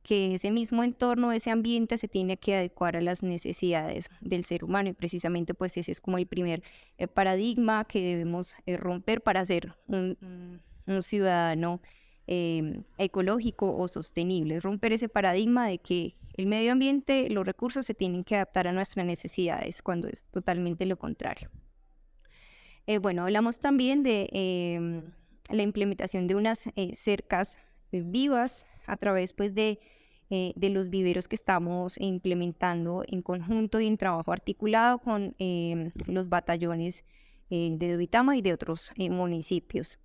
que ese mismo entorno, ese ambiente se tiene que adecuar a las necesidades del ser humano, y precisamente pues ese es como el primer paradigma que debemos romper para ser un ciudadano ecológico o sostenible. Romper ese paradigma de que el medio ambiente, los recursos se tienen que adaptar a nuestras necesidades, cuando es totalmente lo contrario. Bueno, hablamos también de la implementación de unas cercas vivas a través pues de los viveros que estamos implementando en conjunto y en trabajo articulado con los batallones de Duitama y de otros municipios.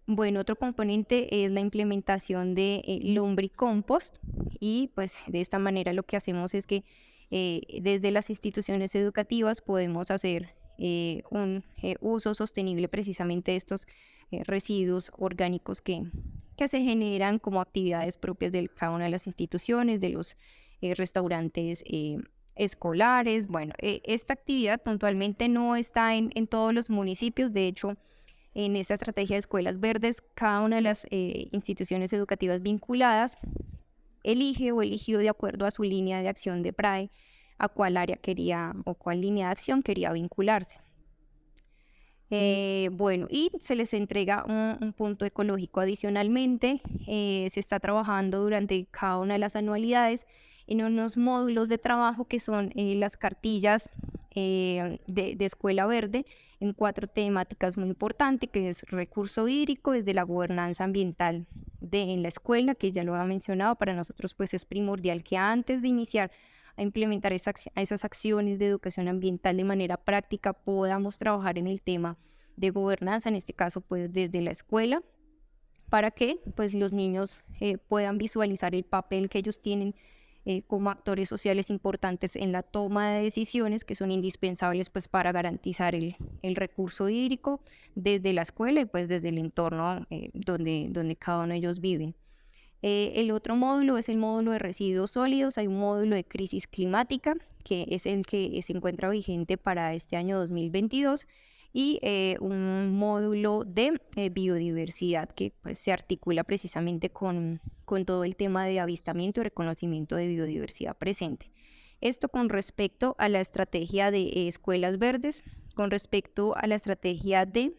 Bueno, otro componente es la implementación de lombricompost, y pues de esta manera lo que hacemos es que desde las instituciones educativas podemos hacer un uso sostenible precisamente de estos residuos orgánicos que se generan como actividades propias de cada una de las instituciones, de los restaurantes escolares. Bueno, esta actividad puntualmente no está en todos los municipios. De hecho, en esta estrategia de escuelas verdes, cada una de las instituciones educativas vinculadas elige o eligió de acuerdo a su línea de acción de PRAE a cuál área quería o cuál línea de acción quería vincularse. Bueno, y se les entrega un punto ecológico. Adicionalmente, se está trabajando durante cada una de las anualidades en unos módulos de trabajo que son las cartillas de Escuela Verde, en 4 temáticas muy importantes, que es recurso hídrico, desde la gobernanza ambiental en la escuela, que ya lo ha mencionado. Para nosotros pues es primordial que antes de iniciar a implementar esas acciones de educación ambiental de manera práctica podamos trabajar en el tema de gobernanza, en este caso pues desde la escuela, para que pues los niños puedan visualizar el papel que ellos tienen como actores sociales importantes en la toma de decisiones que son indispensables pues para garantizar el recurso hídrico desde la escuela y pues desde el entorno donde cada uno de ellos viven. El otro módulo es el módulo de residuos sólidos. Hay un módulo de crisis climática que es el que se encuentra vigente para este año 2022, y un módulo de biodiversidad que pues, se articula precisamente con todo el tema de avistamiento y reconocimiento de biodiversidad presente. Esto con respecto a la estrategia de escuelas verdes. Con respecto a la estrategia de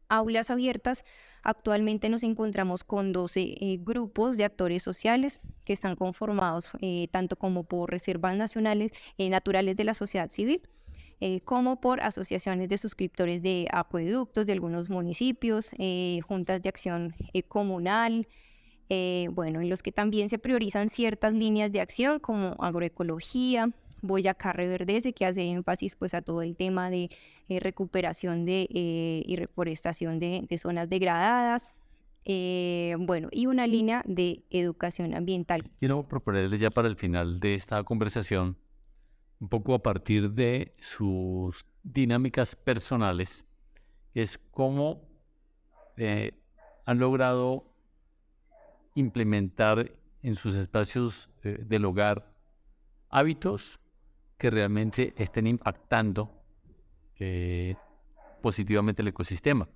aulas abiertas, actualmente nos encontramos con 12 grupos de actores sociales que están conformados tanto como por reservas nacionales naturales de la sociedad civil, como por asociaciones de suscriptores de acueductos de algunos municipios, juntas de acción comunal, bueno, en los que también se priorizan ciertas líneas de acción como agroecología, Boyacá Reverdece, que hace énfasis pues a todo el tema de recuperación y reforestación de zonas degradadas, bueno, y una línea de educación ambiental. Quiero proponerles ya para el final de esta conversación, un poco a partir de sus dinámicas personales, es cómo han logrado implementar en sus espacios del hogar hábitos que realmente estén impactando positivamente el ecosistema,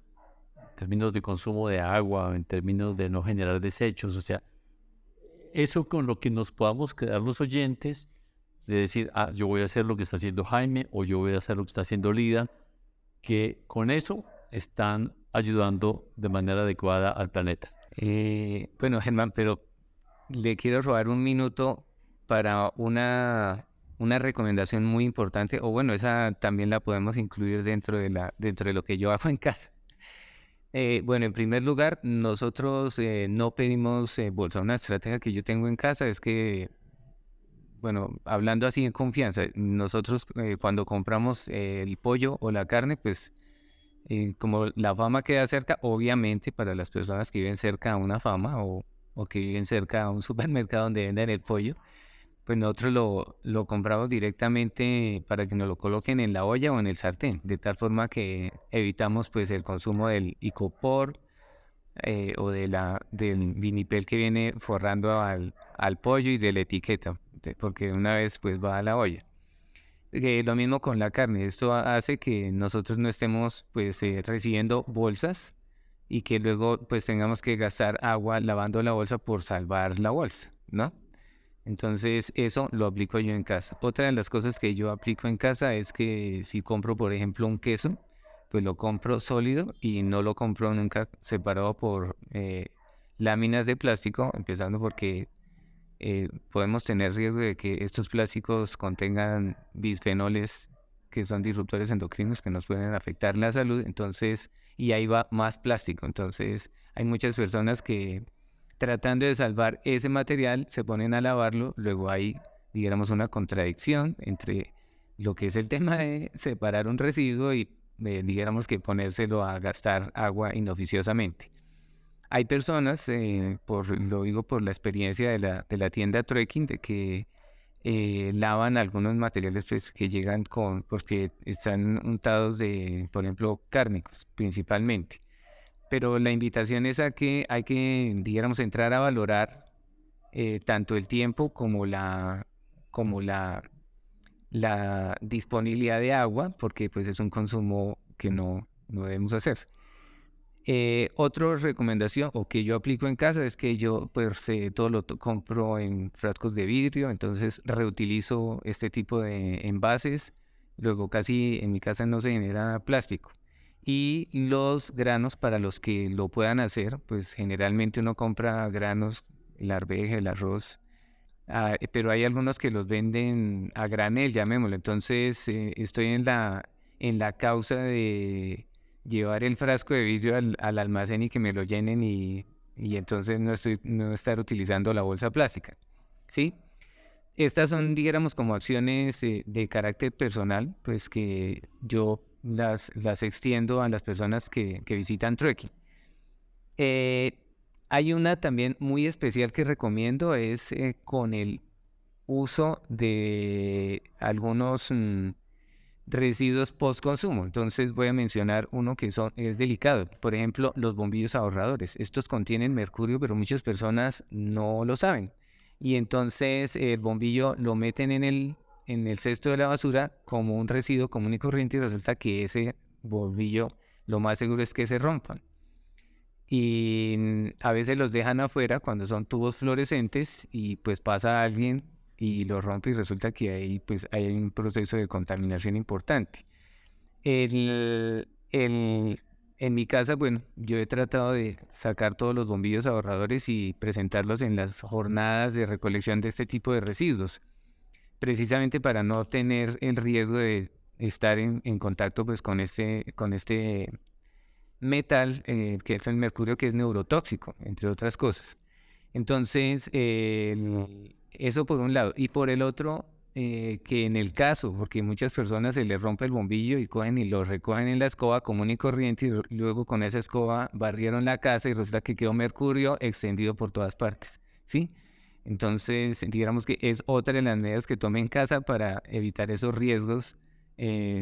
en términos de consumo de agua, en términos de no generar desechos. O sea, eso con lo que nos podamos quedar los oyentes, de decir, yo voy a hacer lo que está haciendo Jaime, o yo voy a hacer lo que está haciendo Lida, que con eso están ayudando de manera adecuada al planeta. Bueno, Germán, pero le quiero robar un minuto para una recomendación muy importante, o bueno, esa también la podemos incluir dentro de lo que yo hago en casa. Bueno, en primer lugar, nosotros no pedimos bolsa. Una estrategia que yo tengo en casa es que, bueno, hablando así en confianza, nosotros cuando compramos el pollo o la carne, pues como la fama queda cerca, obviamente para las personas que viven cerca a una fama o que viven cerca a un supermercado donde venden el pollo, pues nosotros lo compramos directamente para que nos lo coloquen en la olla o en el sartén, de tal forma que evitamos pues el consumo del icopor o del vinipel que viene forrando al pollo y de la etiqueta, porque una vez pues va a la olla. Lo mismo con la carne, esto hace que nosotros no estemos pues recibiendo bolsas y que luego pues tengamos que gastar agua lavando la bolsa por salvar la bolsa, ¿no? Entonces eso lo aplico yo en casa. Otra de las cosas que yo aplico en casa es que si compro, por ejemplo, un queso, pues lo compro sólido y no lo compro nunca separado por láminas de plástico, empezando porque podemos tener riesgo de que estos plásticos contengan bisfenoles que son disruptores endocrinos que nos pueden afectar la salud. Entonces, y ahí va más plástico. Entonces, hay muchas personas que tratando de salvar ese material se ponen a lavarlo. Luego hay, digamos, una contradicción entre lo que es el tema de separar un residuo y, digamos, que ponérselo a gastar agua inoficiosamente. Hay personas, lo digo por la experiencia de la tienda Trekking, de que lavan algunos materiales pues, que llegan porque están untados de, por ejemplo, cárnicos principalmente. Pero la invitación es a que hay que, digamos, entrar a valorar tanto el tiempo como la disponibilidad de agua, porque pues es un consumo que no debemos hacer. Otra recomendación o que yo aplico en casa es que yo pues todo lo compro en frascos de vidrio, entonces reutilizo este tipo de envases, luego casi en mi casa no se genera plástico. Y los granos para los que lo puedan hacer, pues generalmente uno compra granos, la arveja, el arroz, pero hay algunos que los venden a granel, llamémoslo. Entonces estoy en la causa de llevar el frasco de vidrio al almacén y que me lo llenen y entonces no estar utilizando la bolsa plástica, ¿sí? Estas son, digamos, como acciones de carácter personal, pues que yo las extiendo a las personas que visitan Trekking. Hay una también muy especial que recomiendo, es con el uso de algunos residuos post-consumo. Entonces voy a mencionar uno que es delicado. Por ejemplo, los bombillos ahorradores. Estos contienen mercurio, pero muchas personas no lo saben. Y entonces el bombillo lo meten en el cesto de la basura como un residuo común y corriente y resulta que ese bombillo lo más seguro es que se rompan. Y a veces los dejan afuera cuando son tubos fluorescentes y pues pasa alguien y lo rompe y resulta que ahí pues hay un proceso de contaminación importante. En mi casa, bueno, yo he tratado de sacar todos los bombillos ahorradores y presentarlos en las jornadas de recolección de este tipo de residuos, precisamente para no tener el riesgo de estar en contacto pues con este metal, que es el mercurio, que es neurotóxico, entre otras cosas. Entonces, eso por un lado. Y por el otro, que en el caso, porque muchas personas se les rompe el bombillo y cogen y lo recogen en la escoba común y corriente y luego con esa escoba barrieron la casa y resulta que quedó mercurio extendido por todas partes, ¿sí? Entonces, digamos que es otra de las medidas que tome en casa para evitar esos riesgos,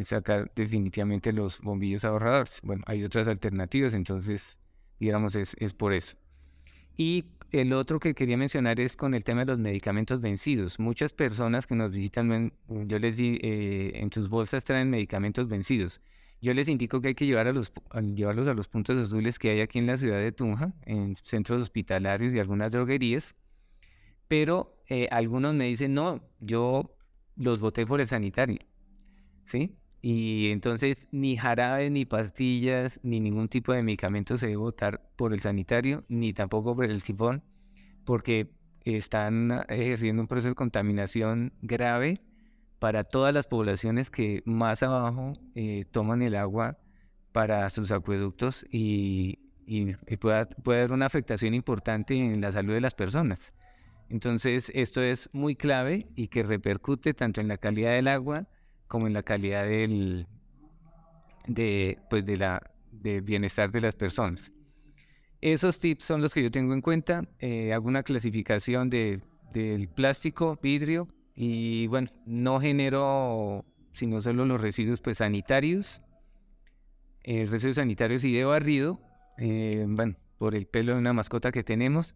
sacar definitivamente los bombillos ahorradores. Bueno, hay otras alternativas, entonces, digamos, es por eso. Y el otro que quería mencionar es con el tema de los medicamentos vencidos. Muchas personas que nos visitan, yo les di, en sus bolsas traen medicamentos vencidos. Yo les indico que hay que llevarlos a los puntos azules que hay aquí en la ciudad de Tunja, en centros hospitalarios y algunas droguerías. Pero algunos me dicen, no, yo los boté por el sanitario, ¿sí? Y entonces ni jarabe, ni pastillas, ni ningún tipo de medicamento se debe botar por el sanitario, ni tampoco por el sifón, porque están ejerciendo un proceso de contaminación grave para todas las poblaciones que más abajo toman el agua para sus acueductos y puede haber una afectación importante en la salud de las personas. Entonces, esto es muy clave y que repercute tanto en la calidad del agua como en la calidad del bienestar de las personas. Esos tips son los que yo tengo en cuenta. Hago una clasificación de del plástico, vidrio, y bueno, no genero sino solo los residuos pues sanitarios, residuos sanitarios y de barrido, bueno, por el pelo de una mascota que tenemos.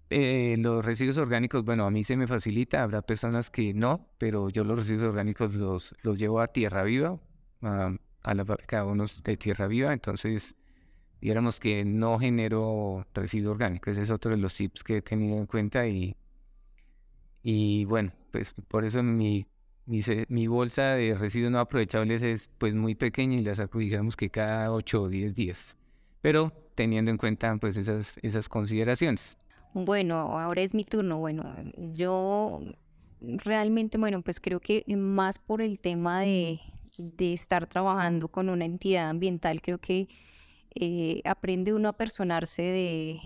Los residuos orgánicos, bueno, a mí se me facilita, habrá personas que no, pero yo los residuos orgánicos los llevo a Tierra Viva, a la fábrica de abonos de Tierra Viva, entonces digamos que no genero residuo orgánico. Ese es otro de los tips que he tenido en cuenta y bueno, pues por eso mi bolsa de residuos no aprovechables es pues muy pequeña y la saco digamos que cada 8 o 10 días, pero teniendo en cuenta pues esas consideraciones. Bueno, ahora es mi turno. Bueno, yo realmente, bueno, pues creo que más por el tema de estar trabajando con una entidad ambiental, creo que aprende uno a personarse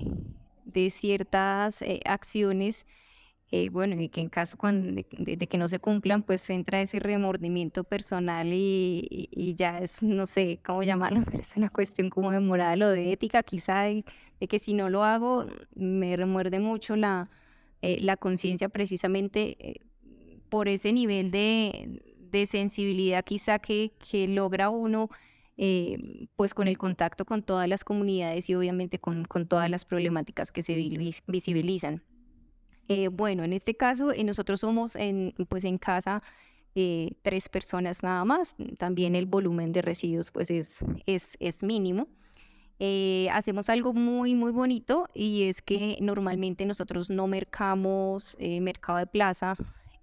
de ciertas acciones, bueno, y que en caso de que no se cumplan, pues entra ese remordimiento personal y ya es, no sé cómo llamarlo, pero es una cuestión como de moral o de ética, quizá de que si no lo hago, me remuerde mucho la conciencia precisamente por ese nivel de sensibilidad quizá que logra uno pues con el contacto con todas las comunidades y obviamente con todas las problemáticas que se visibilizan. Bueno, en este caso nosotros somos pues en casa 3 personas nada más, también el volumen de residuos pues es mínimo. Hacemos algo muy muy bonito y es que normalmente nosotros no mercamos mercado de plaza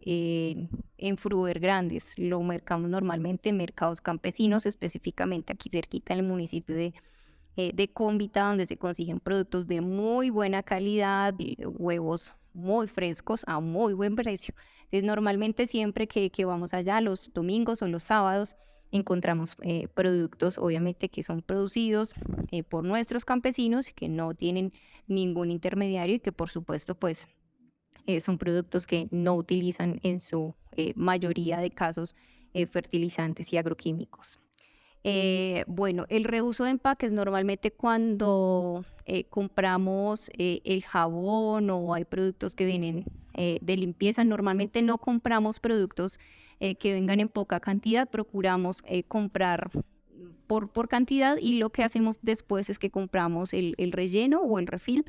en fruver grandes, lo mercamos normalmente en mercados campesinos, específicamente aquí cerquita en el municipio de Cómbita, donde se consiguen productos de muy buena calidad, huevos muy frescos a muy buen precio. Entonces, normalmente siempre que vamos allá, los domingos o los sábados, encontramos productos, obviamente, que son producidos por nuestros campesinos, que no tienen ningún intermediario y que, por supuesto, pues son productos que no utilizan en su mayoría de casos fertilizantes y agroquímicos. Bueno, el reuso de empaques normalmente cuando compramos el jabón o hay productos que vienen de limpieza, normalmente no compramos productos que vengan en poca cantidad, procuramos comprar por cantidad y lo que hacemos después es que compramos el relleno o el refill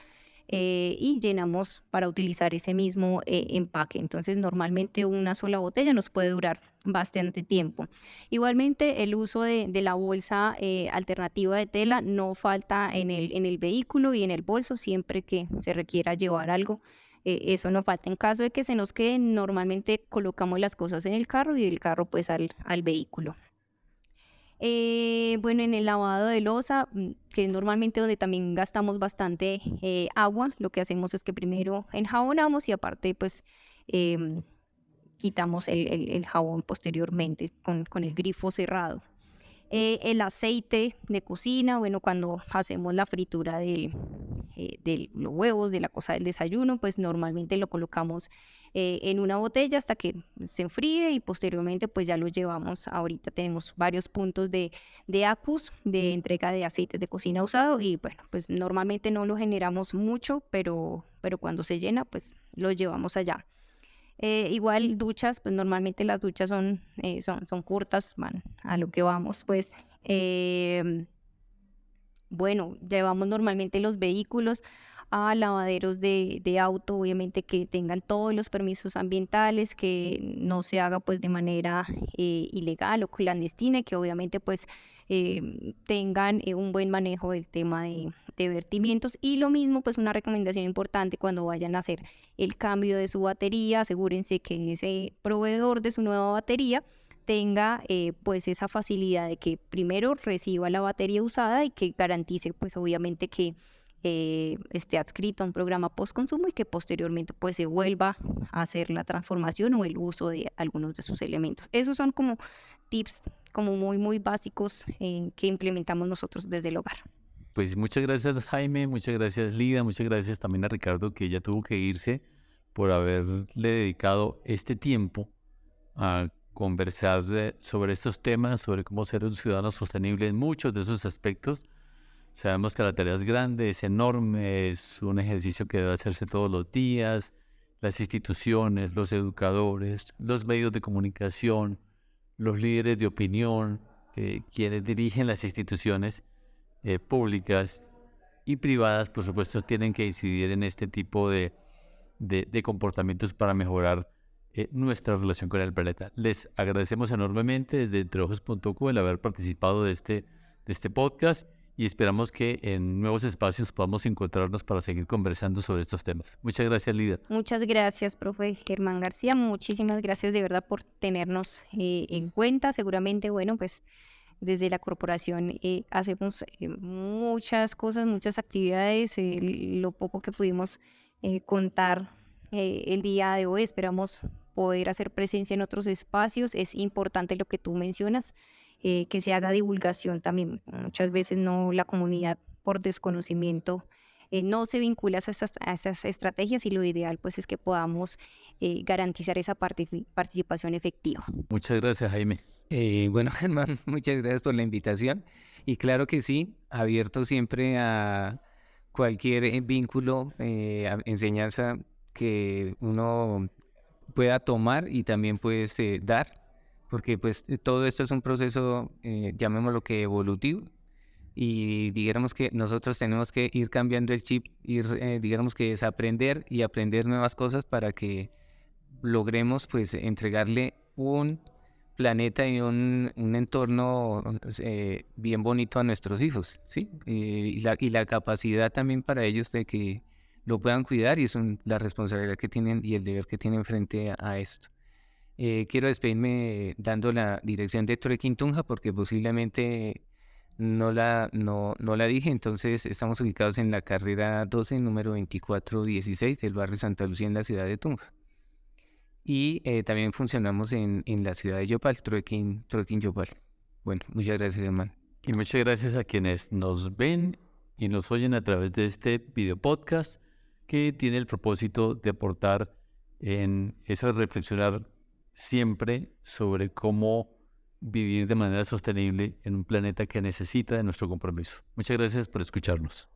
y llenamos para utilizar ese mismo empaque. Entonces, normalmente una sola botella nos puede durar bastante tiempo. Igualmente, el uso de la bolsa alternativa de tela no falta en el vehículo y en el bolso siempre que se requiera llevar algo. Eso no falta. En caso de que se nos quede, normalmente colocamos las cosas en el carro y del carro pues al vehículo. Bueno, en el lavado de loza, que es normalmente donde también gastamos bastante agua, lo que hacemos es que primero enjabonamos y aparte pues quitamos el jabón posteriormente con el grifo cerrado. El aceite de cocina, bueno, cuando hacemos la fritura de los huevos, de la cosa del desayuno, pues normalmente lo colocamos en una botella hasta que se enfríe y posteriormente pues ya lo llevamos. Ahorita tenemos varios puntos de ACUS, de entrega de aceites de cocina usado y bueno, pues normalmente no lo generamos mucho, pero cuando se llena pues lo llevamos allá. Igual duchas, pues normalmente las duchas son cortas, van a lo que vamos, pues bueno, llevamos normalmente los vehículos a lavaderos de auto, obviamente que tengan todos los permisos ambientales, que no se haga pues de manera ilegal o clandestina y que obviamente pues tengan un buen manejo del tema de vertimientos. Y lo mismo, pues una recomendación importante cuando vayan a hacer el cambio de su batería, asegúrense que ese proveedor de su nueva batería tenga pues esa facilidad de que primero reciba la batería usada y que garantice pues obviamente que esté adscrito a un programa post-consumo y que posteriormente pues se vuelva a hacer la transformación o el uso de algunos de sus elementos. Esos son como tips como muy muy básicos que implementamos nosotros desde el hogar. Pues muchas gracias Jaime, muchas gracias Lida, muchas gracias también a Ricardo que ya tuvo que irse por haberle dedicado este tiempo a conversar sobre estos temas, sobre cómo ser un ciudadano sostenible en muchos de esos aspectos. Sabemos que la tarea es grande, es enorme, es un ejercicio que debe hacerse todos los días. las instituciones, los educadores, los medios de comunicación, los líderes de opinión, quienes dirigen las instituciones públicas y privadas, por supuesto, tienen que incidir en este tipo de comportamientos para mejorar nuestra relación con el planeta. Les agradecemos enormemente desde entreojos.co el haber participado de este podcast y esperamos que en nuevos espacios podamos encontrarnos para seguir conversando sobre estos temas. Muchas gracias, Lida. Muchas gracias, profe Germán García. Muchísimas gracias de verdad por tenernos en cuenta. Seguramente, bueno, pues desde la corporación hacemos muchas cosas, muchas actividades. Lo poco que pudimos contar el día de hoy, esperamos poder hacer presencia en otros espacios. Es importante lo que tú mencionas, que se haga divulgación también. Muchas veces no, la comunidad por desconocimiento no se vincula a estas estrategias y lo ideal pues es que podamos garantizar esa participación efectiva. Muchas gracias, Jaime. Bueno, Germán, muchas gracias por la invitación. Y claro que sí, abierto siempre a cualquier vínculo, enseñanza que uno pueda tomar y también pues dar, porque pues todo esto es un proceso, llamémoslo que evolutivo, y digamos que nosotros tenemos que ir cambiando el chip, digamos que desaprender y aprender nuevas cosas para que logremos pues entregarle un planeta y un entorno bien bonito a nuestros hijos, ¿sí? Y la capacidad también para ellos de que lo puedan cuidar, y es la responsabilidad que tienen y el deber que tienen frente a esto. Quiero despedirme dando la dirección de Trekking Tunja porque posiblemente no la dije. Entonces estamos ubicados en la carrera 12, número 2416 del barrio Santa Lucía en la ciudad de Tunja. Y también funcionamos en la ciudad de Yopal, Trekking Yopal. Bueno, muchas gracias, hermano. Y muchas gracias a quienes nos ven y nos oyen a través de este video podcast que tiene el propósito de aportar en eso de reflexionar siempre sobre cómo vivir de manera sostenible en un planeta que necesita de nuestro compromiso. Muchas gracias por escucharnos.